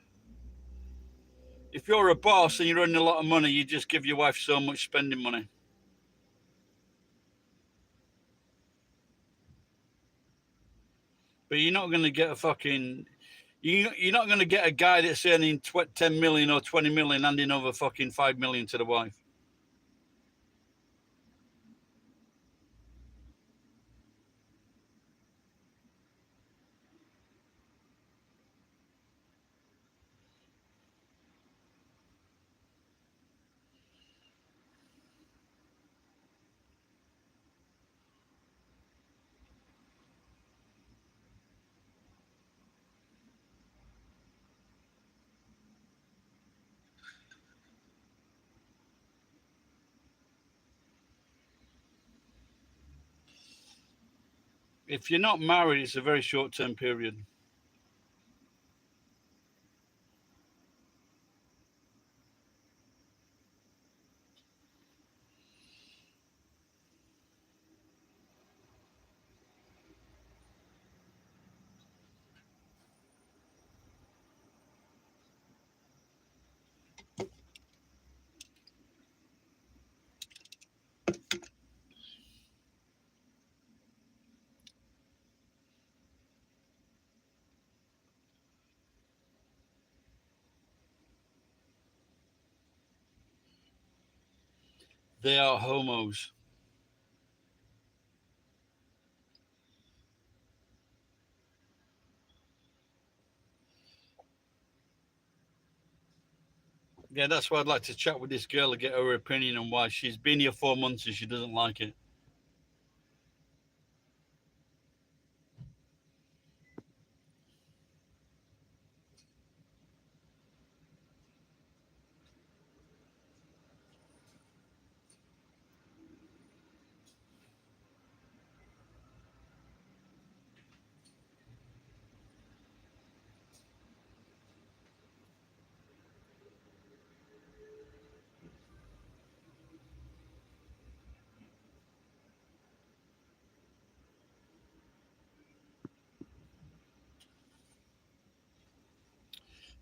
a boss and you're earning a lot of money. You just give your wife so much spending money. But you're not going to get a fucking you're not going to get a guy that's earning 10 million or 20 million handing over fucking 5 million to the wife. If you're not married, it's a very short term period. They are homos. Yeah, that's why I'd like to chat with this girl to get her opinion on why she's been here 4 months and she doesn't like it.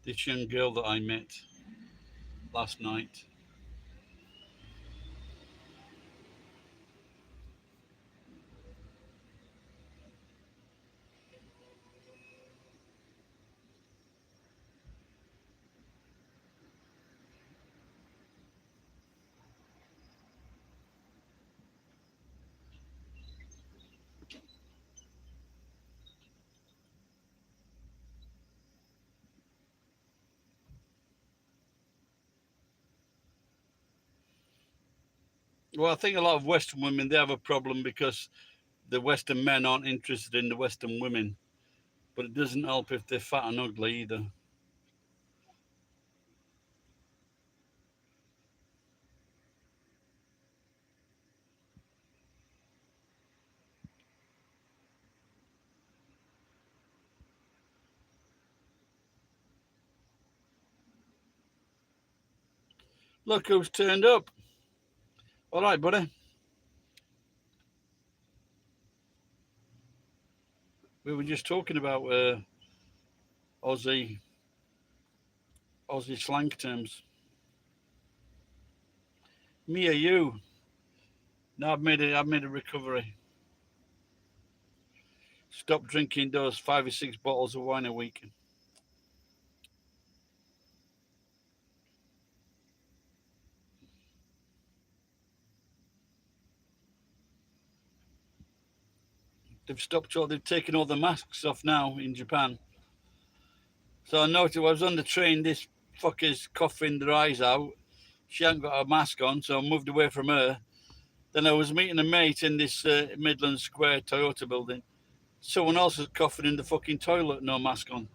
This young girl that I met last night. Well, I think a lot of Western women they have a problem because the Western men aren't interested in the Western women. But it doesn't help if they're fat and ugly either. Look who's turned up. All right, buddy. We were just talking about Aussie Aussie slang terms. Me or you? No, I've made a recovery. Stop drinking those 5 or 6 bottles of wine a week. They've taken all the masks off now in Japan. So I noticed I was on the train, this fucker's coughing their eyes out. She hadn't got a mask on, so I moved away from her. Then I was meeting a mate in this Midland Square Toyota building. Someone else was coughing in the fucking toilet, no mask on.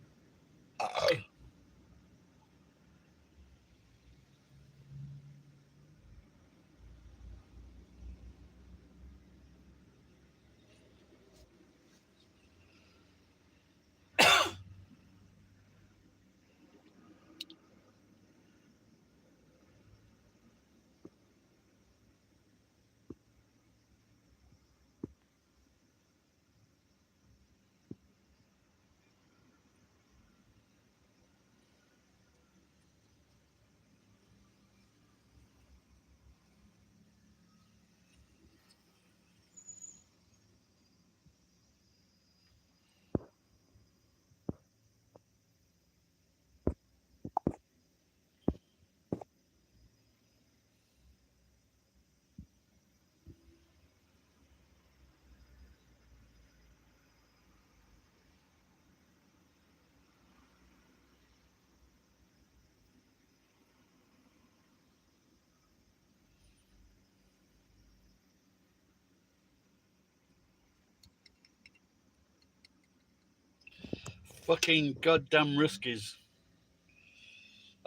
Fucking goddamn Ruskies,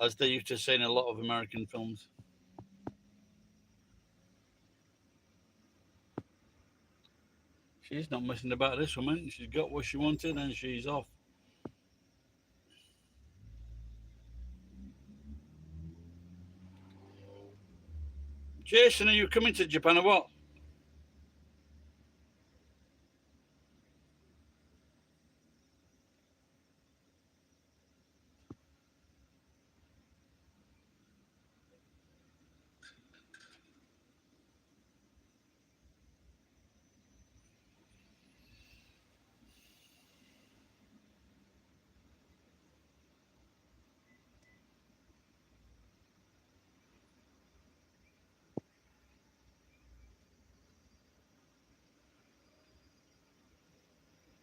as they used to say in a lot of American films. She's not messing about, this woman. She's got what she wanted and she's off. Jason, are you coming to Japan or what?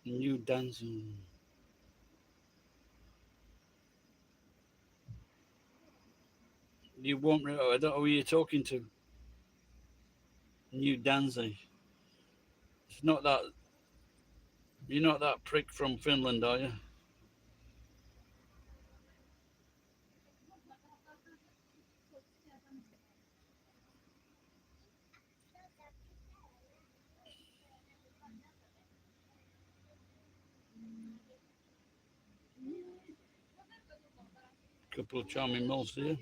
New dancing. You won't. I don't know who you're talking to. New Danzig. It's not that. You're not that prick from Finland, are you? Couple of charming moles here.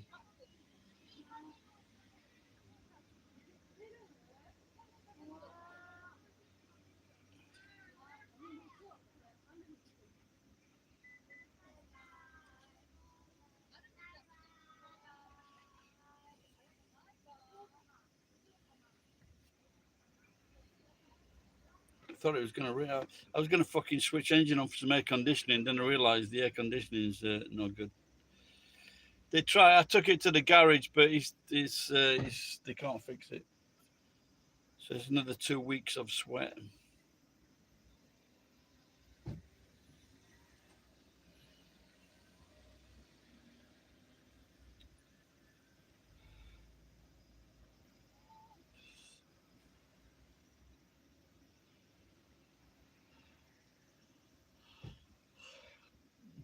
I thought it was going to. I was going to fucking switch engine on for some air conditioning. Then I realised the air conditioning is no good. They try. I took it to the garage, but they can't fix it. So it's another 2 weeks of sweat.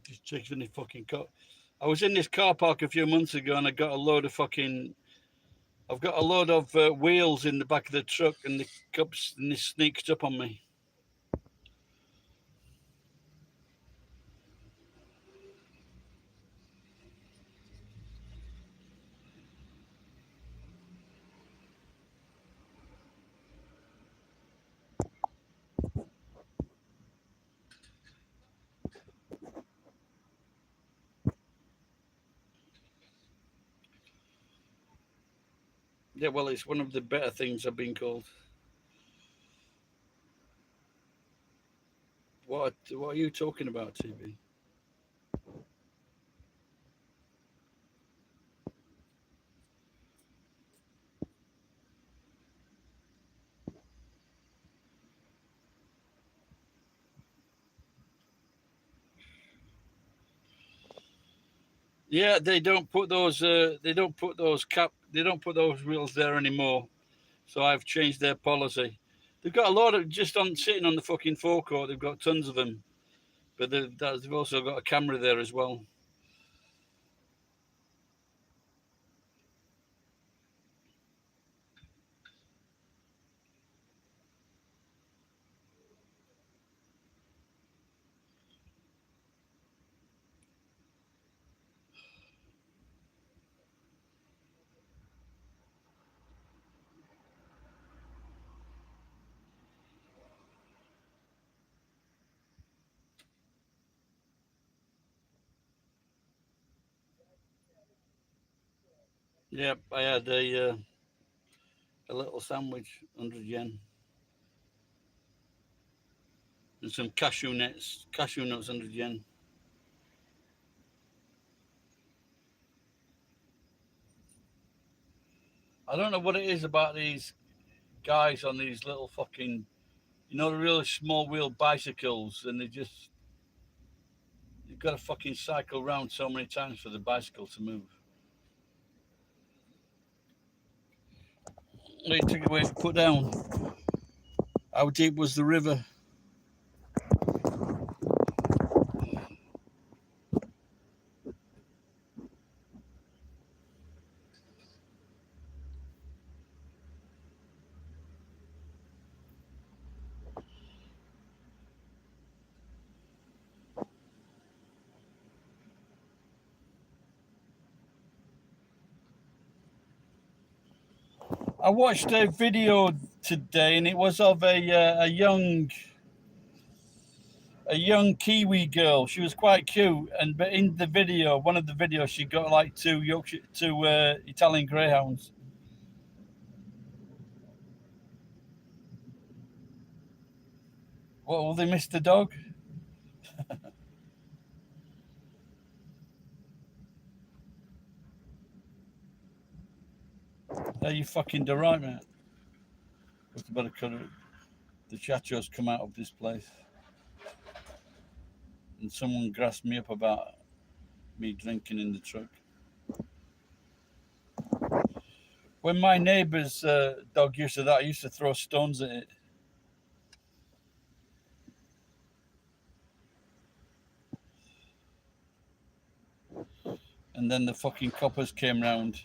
Just checking the fucking car. I was in this car park a few months ago, and I got a load of fucking. I've got a load of wheels in the back of the truck, and the cops and they sneaked up on me. Yeah, well, it's one of the better things I've been called. What are you talking about, TB? Yeah, they don't put those. They don't put those wheels there anymore. So I've changed their policy. They've got a lot of just on sitting on the fucking forecourt. They've got tons of them, but they've also got a camera there as well. Yep, I had a little sandwich, 100 yen, and some cashew nuts. Cashew nuts, 100 yen. I don't know what it is about these guys on these little fucking, the really small wheel bicycles, and you've got to fucking cycle around so many times for the bicycle to move. They took it away to put down. How deep was the river? I watched a video today, and it was of a young Kiwi girl. She was quite cute, but in the video, one of the videos, she got like two Italian greyhounds. What, will they miss the dog? Are you fucking right, man? What's better cut it? The chachos come out of this place, and someone grassed me up about me drinking in the truck. When my neighbour's dog used to that, I used to throw stones at it. And then the fucking coppers came round.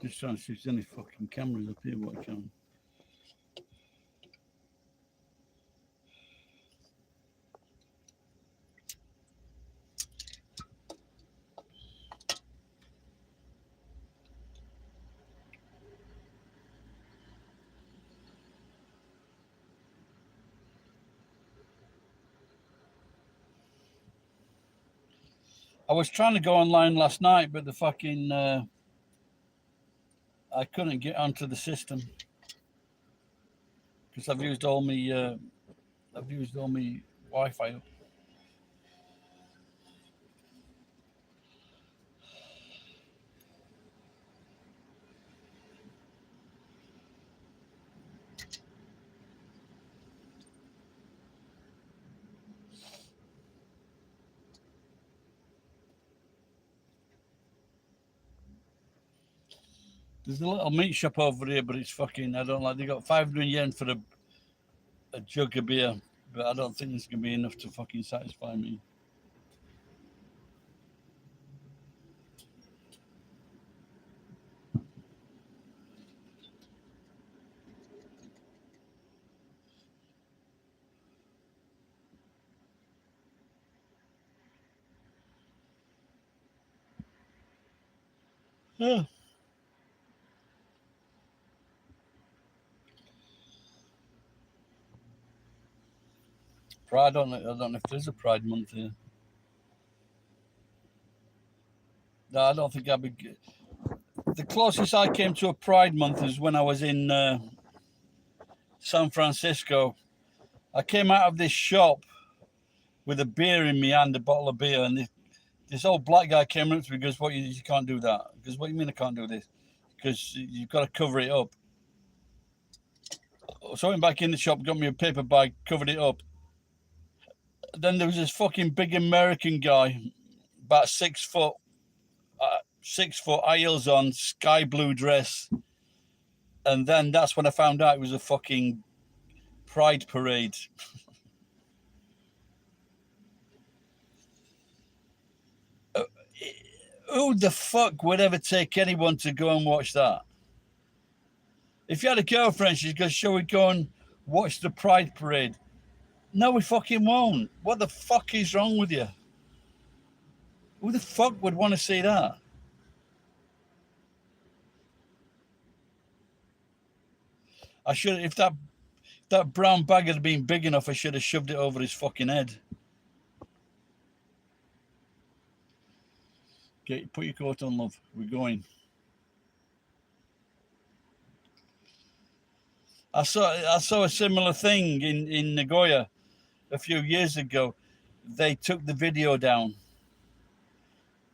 Just trying to see if there's any fucking cameras up here. What I can. I was trying to go online last night, but the fucking I couldn't get onto the system because I've used all my Wi-Fi. There's a little meat shop over here, but it's fucking, I don't like, they got 500 yen for a jug of beer, but I don't think it's going to be enough to fucking satisfy me. Yeah. Pride, I don't know if there's a Pride month here. No, I don't think I'd be. The closest I came to a Pride month is when I was in San Francisco. I came out of this shop with a beer in my hand, a bottle of beer, and this old black guy came up to me and goes, "What, you can't do that?" Because what do you mean I can't do this? Because you've got to cover it up. So I went back in the shop, got me a paper bag, covered it up. Then there was this fucking big American guy, about 6 foot, high heels on, sky blue dress. And then that's when I found out it was a fucking Pride parade. Who the fuck would ever take anyone to go and watch that? If you had a girlfriend, she'd go, "Shall we go and watch the Pride parade?" No, we fucking won't. What the fuck is wrong with you? Who the fuck would want to see that? I should, if that brown bag had been big enough, I should have shoved it over his fucking head. Okay, put your coat on, love. We're going. I saw a similar thing in Nagoya a few years ago. They took the video down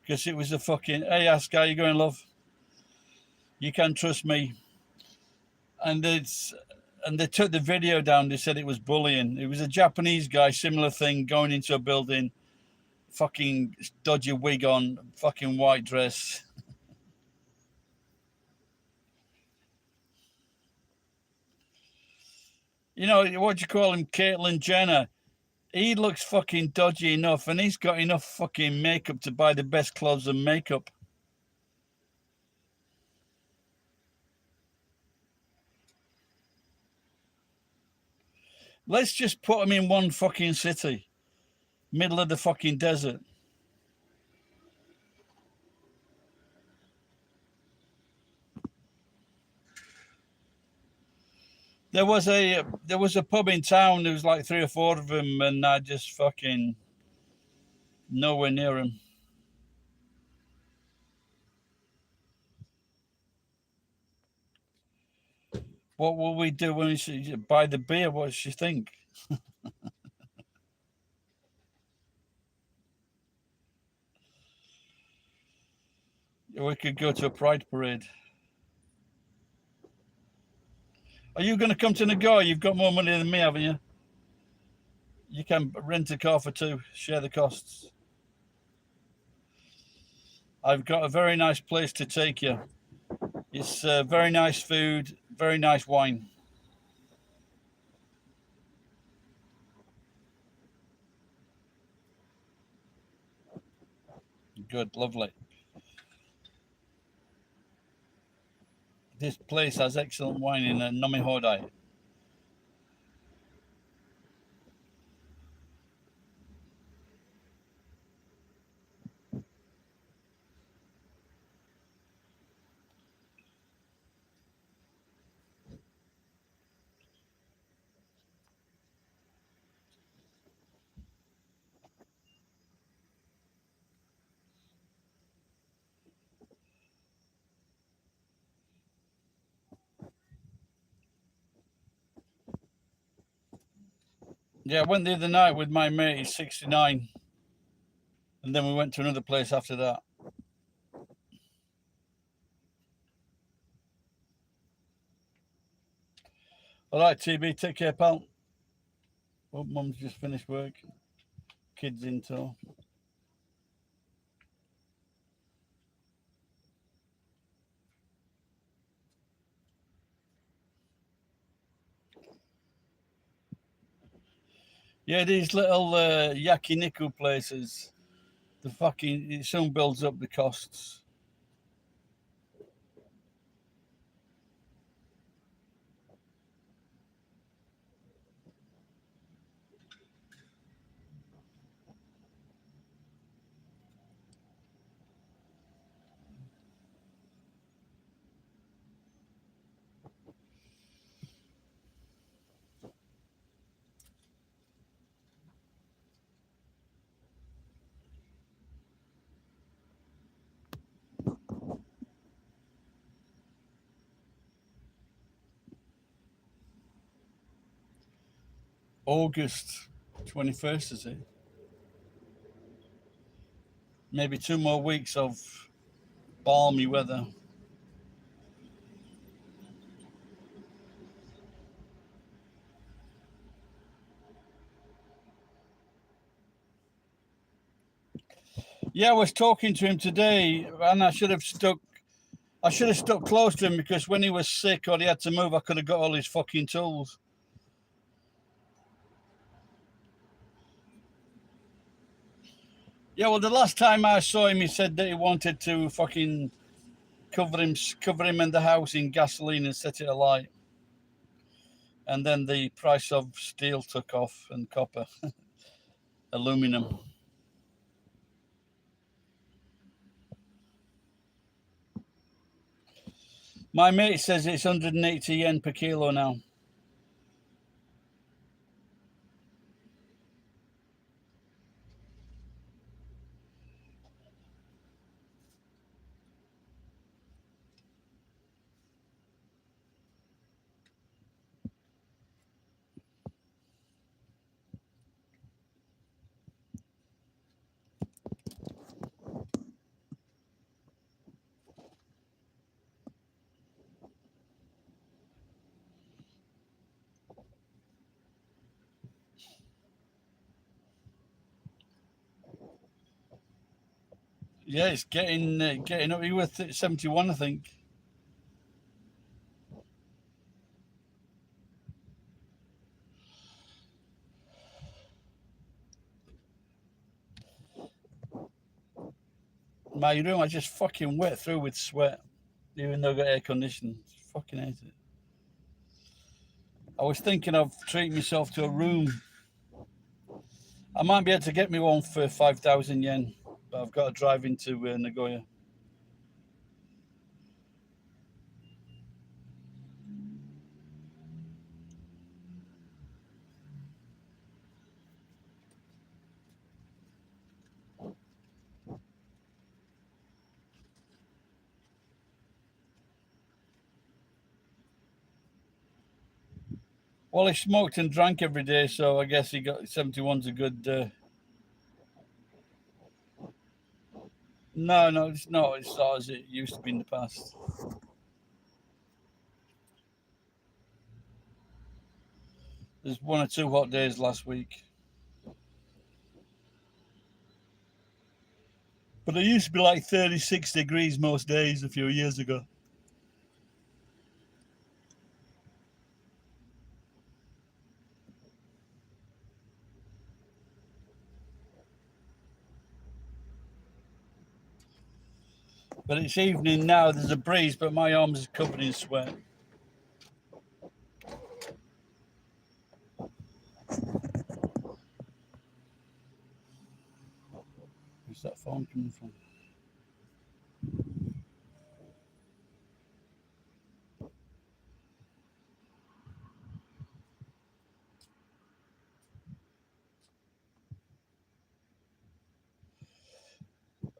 because it was a fucking, "Hey, Ask, how you going, love? You can trust me." And they took the video down. They said it was bullying. It was a Japanese guy, similar thing, going into a building, fucking dodgy wig on, fucking white dress. You know, what do you call him? Caitlyn Jenner. He looks fucking dodgy enough, and he's got enough fucking makeup to buy the best clothes and makeup. Let's just put him in one fucking city, middle of the fucking desert. There was a pub in town. There was like 3 or 4 of them, and I just fucking nowhere near them. What will we do when we buy the beer? What does she think? We could go to a pride parade. Are you going to come to Nagoya? You've got more money than me, haven't you? You can rent a car for 2, share the costs. I've got a very nice place to take you. It's very nice food, very nice wine. Good, lovely. This place has excellent wine in Nomihodai. Yeah, I went the other night with my mate, he's 69. And then we went to another place after that. All right, TB, take care, pal. Oh, mum's just finished work. Kids in tow. Yeah, these little yakiniku places, it soon builds up the costs. August 21st, is it? Maybe 2 more weeks of balmy weather. Yeah, I was talking to him today, and I should have stuck close to him, because when he was sick or he had to move, I could have got all his fucking tools. Yeah, well, the last time I saw him, he said that he wanted to fucking cover him in the house in gasoline and set it alight. And then the price of steel took off, and copper, aluminum. My mate says it's 180 yen per kilo now. Yeah, it's getting up. He was 71, I think. My room, I just fucking wet through with sweat, even though I got air conditioning. Fucking hate it. I was thinking of treating myself to a room. I might be able to get me one for 5,000 yen, but I've got to drive into Nagoya. Well, he smoked and drank every day, so I guess he got 71's a good. No, it's not. It's not as it used to be in the past. There's 1 or 2 hot days last week. But it used to be like 36 degrees most days a few years ago. But it's evening now. There's a breeze, but my arms are covered in sweat. Where's that phone coming from?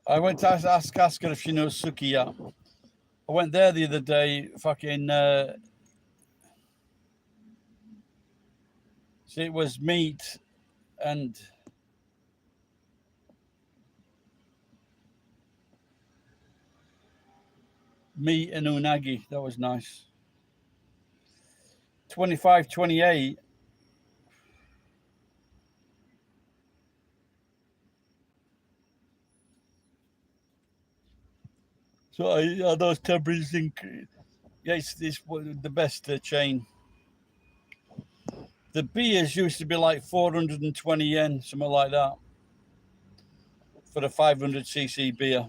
I went to ask her if she knows Sukiya. I went there the other day. Fucking. See, it was meat and unagi. That was nice. 25, 28. So are those temperatures yeah, it's the best chain. The beers used to be like 420 yen, something like that, for a 500cc beer.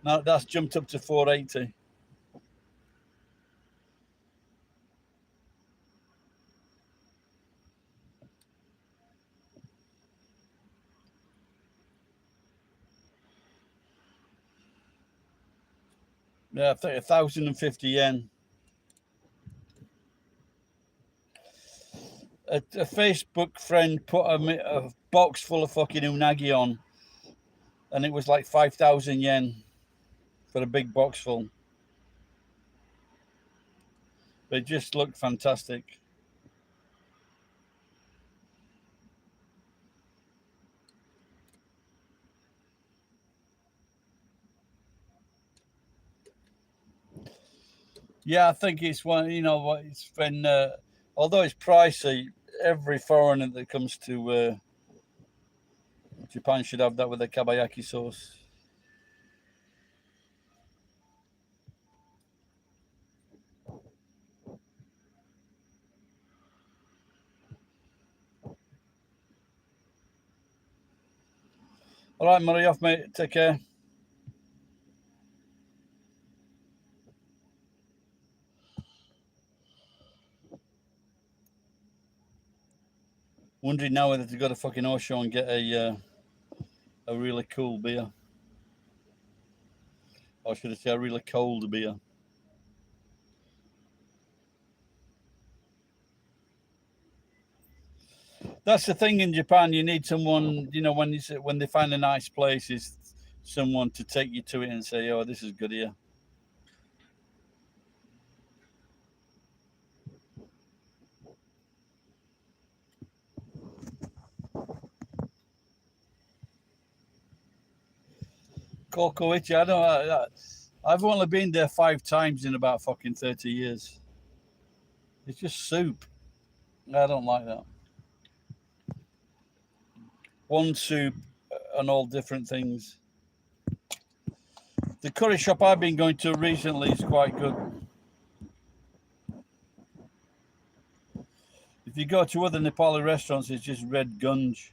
Now that's jumped up to 480. Yeah, 1,050 yen. A Facebook friend put a box full of fucking unagi on, and it was like 5,000 yen for a big box full. They just looked fantastic. Yeah, I think it's one. You know what? It's when although it's pricey, every foreigner that comes to Japan should have that with a kabayaki sauce. All right, Murray, off, mate. Take care. Wondering now whether to go to fucking Osho and get a really cool beer. Or should I say a really cold beer? That's the thing in Japan. You need someone, you know, when they find a nice place, is someone to take you to it and say, "Oh, this is good here." Kokoichi, I don't. I've only been there 5 times in about fucking 30 years. It's just soup. I don't like that. One soup and all different things. The curry shop I've been going to recently is quite good. If you go to other Nepali restaurants, it's just red gunge.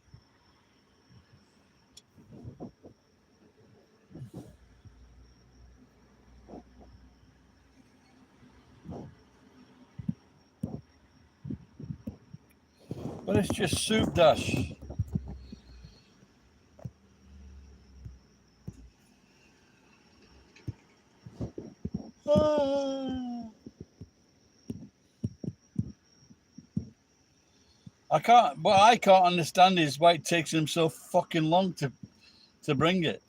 But it's just soup dash. What I can't understand is why it takes them so fucking long to bring it.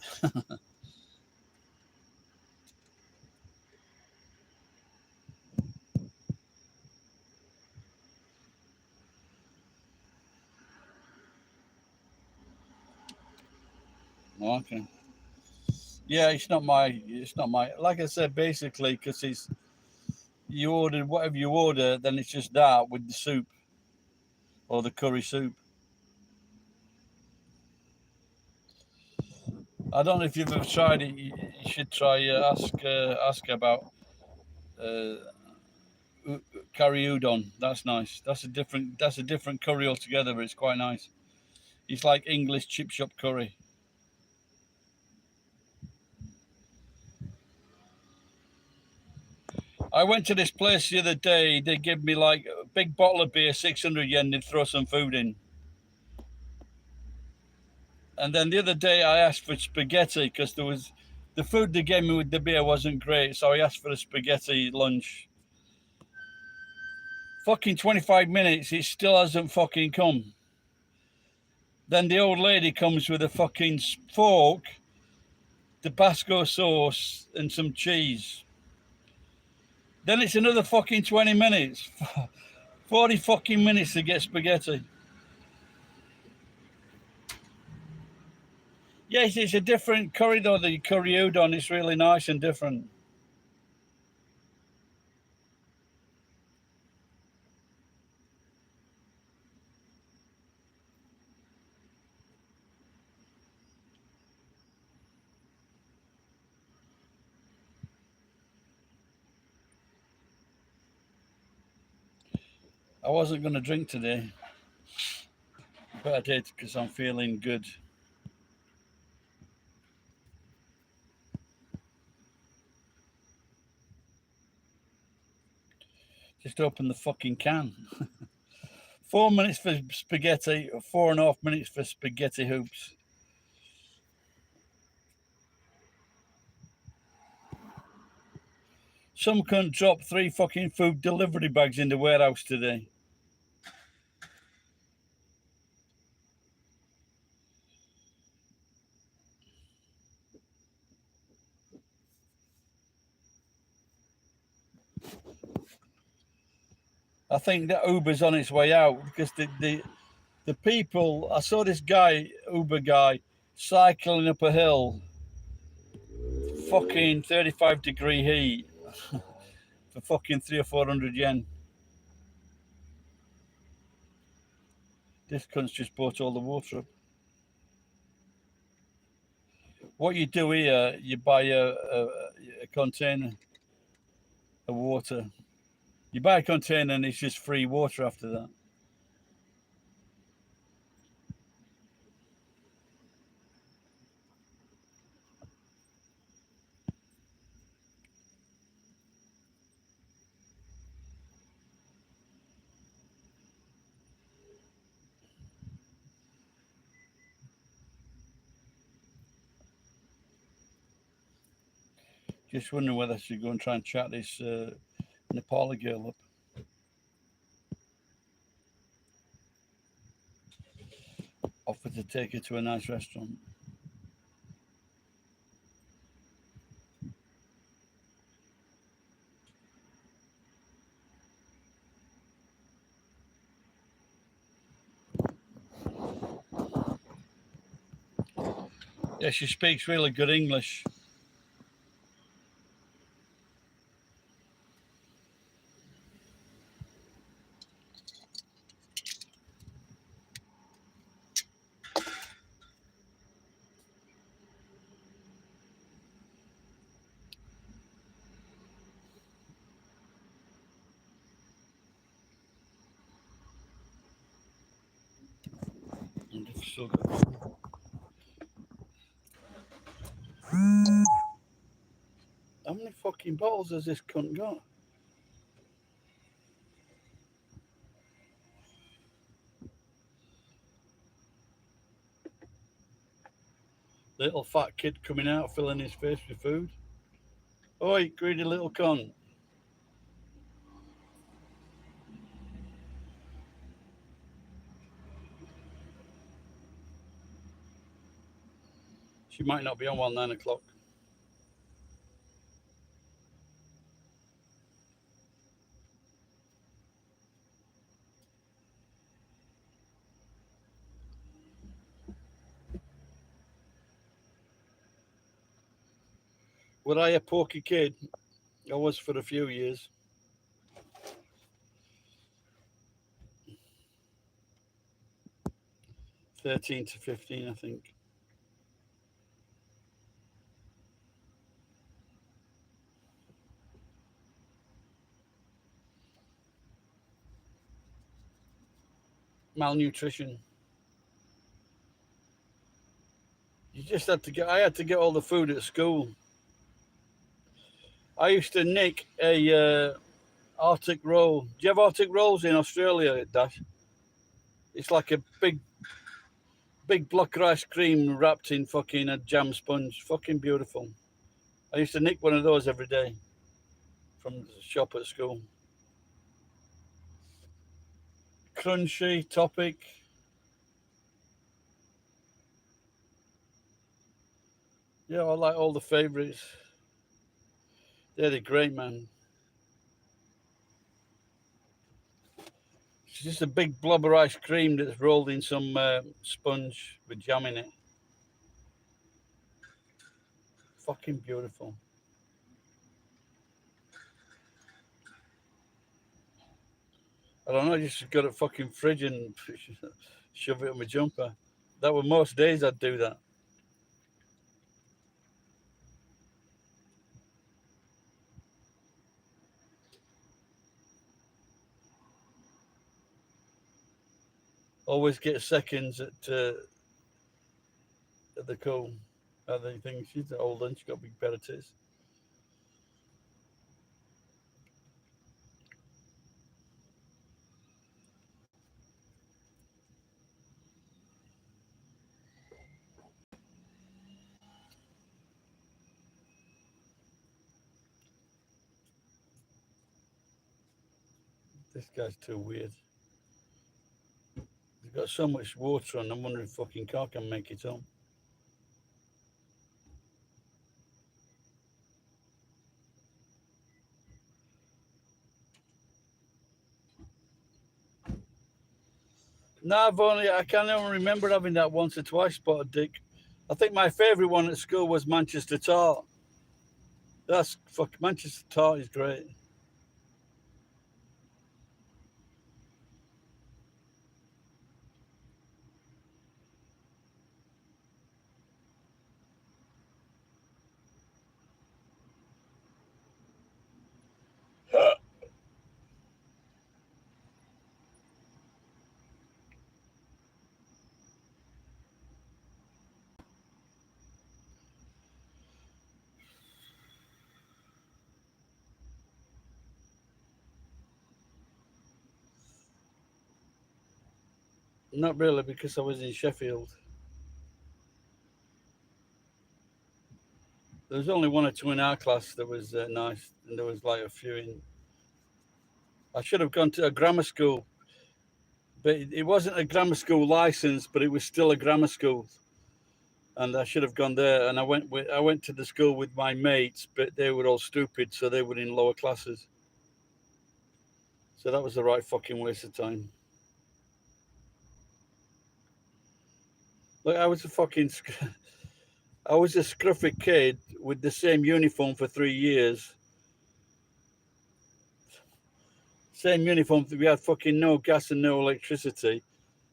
Okay. Yeah, it's not my, like I said, basically, because you ordered whatever you order, then it's just that with the soup or the curry soup. I don't know if you've ever tried it. You should try, ask about uh, curry udon. That's nice. That's a different curry altogether, but it's quite nice. It's like English chip shop curry. I went to this place the other day. They give me like a big bottle of beer, 600 yen. They'd throw some food in. And then the other day I asked for spaghetti because the food they gave me with the beer wasn't great. So I asked for a spaghetti lunch. Fucking 25 minutes, it still hasn't fucking come. Then the old lady comes with a fucking fork, Tabasco sauce, and some cheese. Then it's another fucking 20 minutes. 40 fucking minutes to get spaghetti. Yes, it's a different curry though, the curry udon. It's really nice and different. I wasn't going to drink today, but I did because I'm feeling good. Just open the fucking can. 4 minutes for spaghetti, 4.5 minutes for spaghetti hoops. Some cunt dropped 3 fucking food delivery bags in the warehouse today. I think that Uber's on its way out because the people, I saw this guy, Uber guy, cycling up a hill, fucking 35-degree heat for fucking 300 or 400 yen. This cunt's just bought all the water up. What you do here, you buy a container of water. You buy a container and it's just free water after that. Just wondering whether I should go and try and chat this Nepali girl up. Offer to take her to a nice restaurant. Yeah, she speaks really good English. still got. How many fucking bottles has this cunt got? Little fat kid coming out, filling his face with food. Oi, greedy little cunt. She might not be on while 9 o'clock. Was I a porky kid? I was for a few years. 13 to 15, I think. Malnutrition. You just had to get. I had to get all the food at school. I used to nick a Arctic roll. Do you have Arctic rolls in Australia, Dash? It's like a big block of ice cream wrapped in fucking a jam sponge. Fucking beautiful. I used to nick one of those every day from the shop at school. Crunchy, Topic. Yeah, I like all the favourites. They're the great, man. It's just a big blob of ice cream that's rolled in some sponge with jam in it. Fucking beautiful. I don't know, I just got a fucking fridge and shove it in my jumper. That were most days I'd do that. Always get seconds at the cool. The thing, she's old and she's got big pair of tits. This guy's too weird. He's got so much water on, I'm wondering if fucking car can make it home. No, I can't even remember having that once or twice spotted dick. I think my favourite one at school was Manchester Tart. That's fuck Manchester Tart is great. Not really, because I was in Sheffield. There was only one or two in our class that was nice, and there was like a few in. I should have gone to a grammar school, but it wasn't a grammar school license, but it was still a grammar school, and I should have gone there. And I went to the school with my mates, but they were all stupid, so they were in lower classes. So that was the right fucking waste of time. Look, I was a scruffy kid with the same uniform for 3 years. Same uniform. We had fucking no gas and no electricity.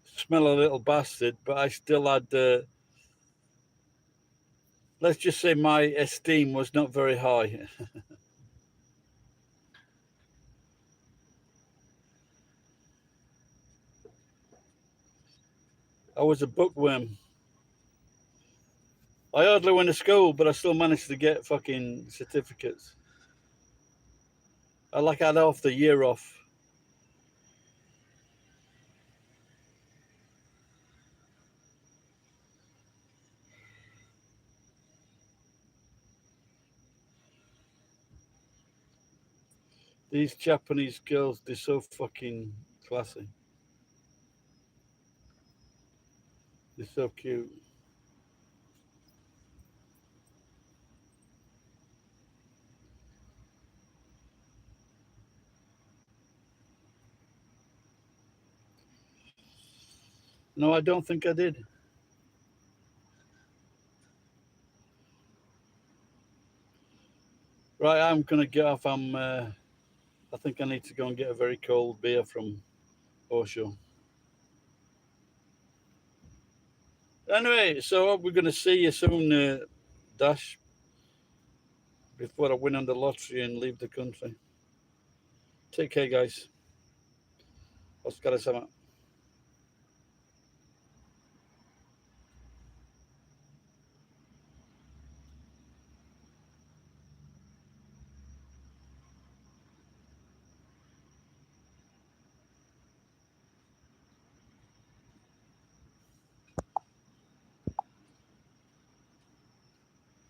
Smell a little bastard, but I still had. Let's just say my esteem was not very high. I was a bookworm. I hardly went to school, but I still managed to get fucking certificates. I had half the year off. These Japanese girls, they're so fucking classy. They're so cute. No, I don't think I did. Right, I'm gonna get off. I think I need to go and get a very cold beer from Osho. Anyway, so we're gonna see you soon, Dash, before I win on the lottery and leave the country. Take care, guys. Oscar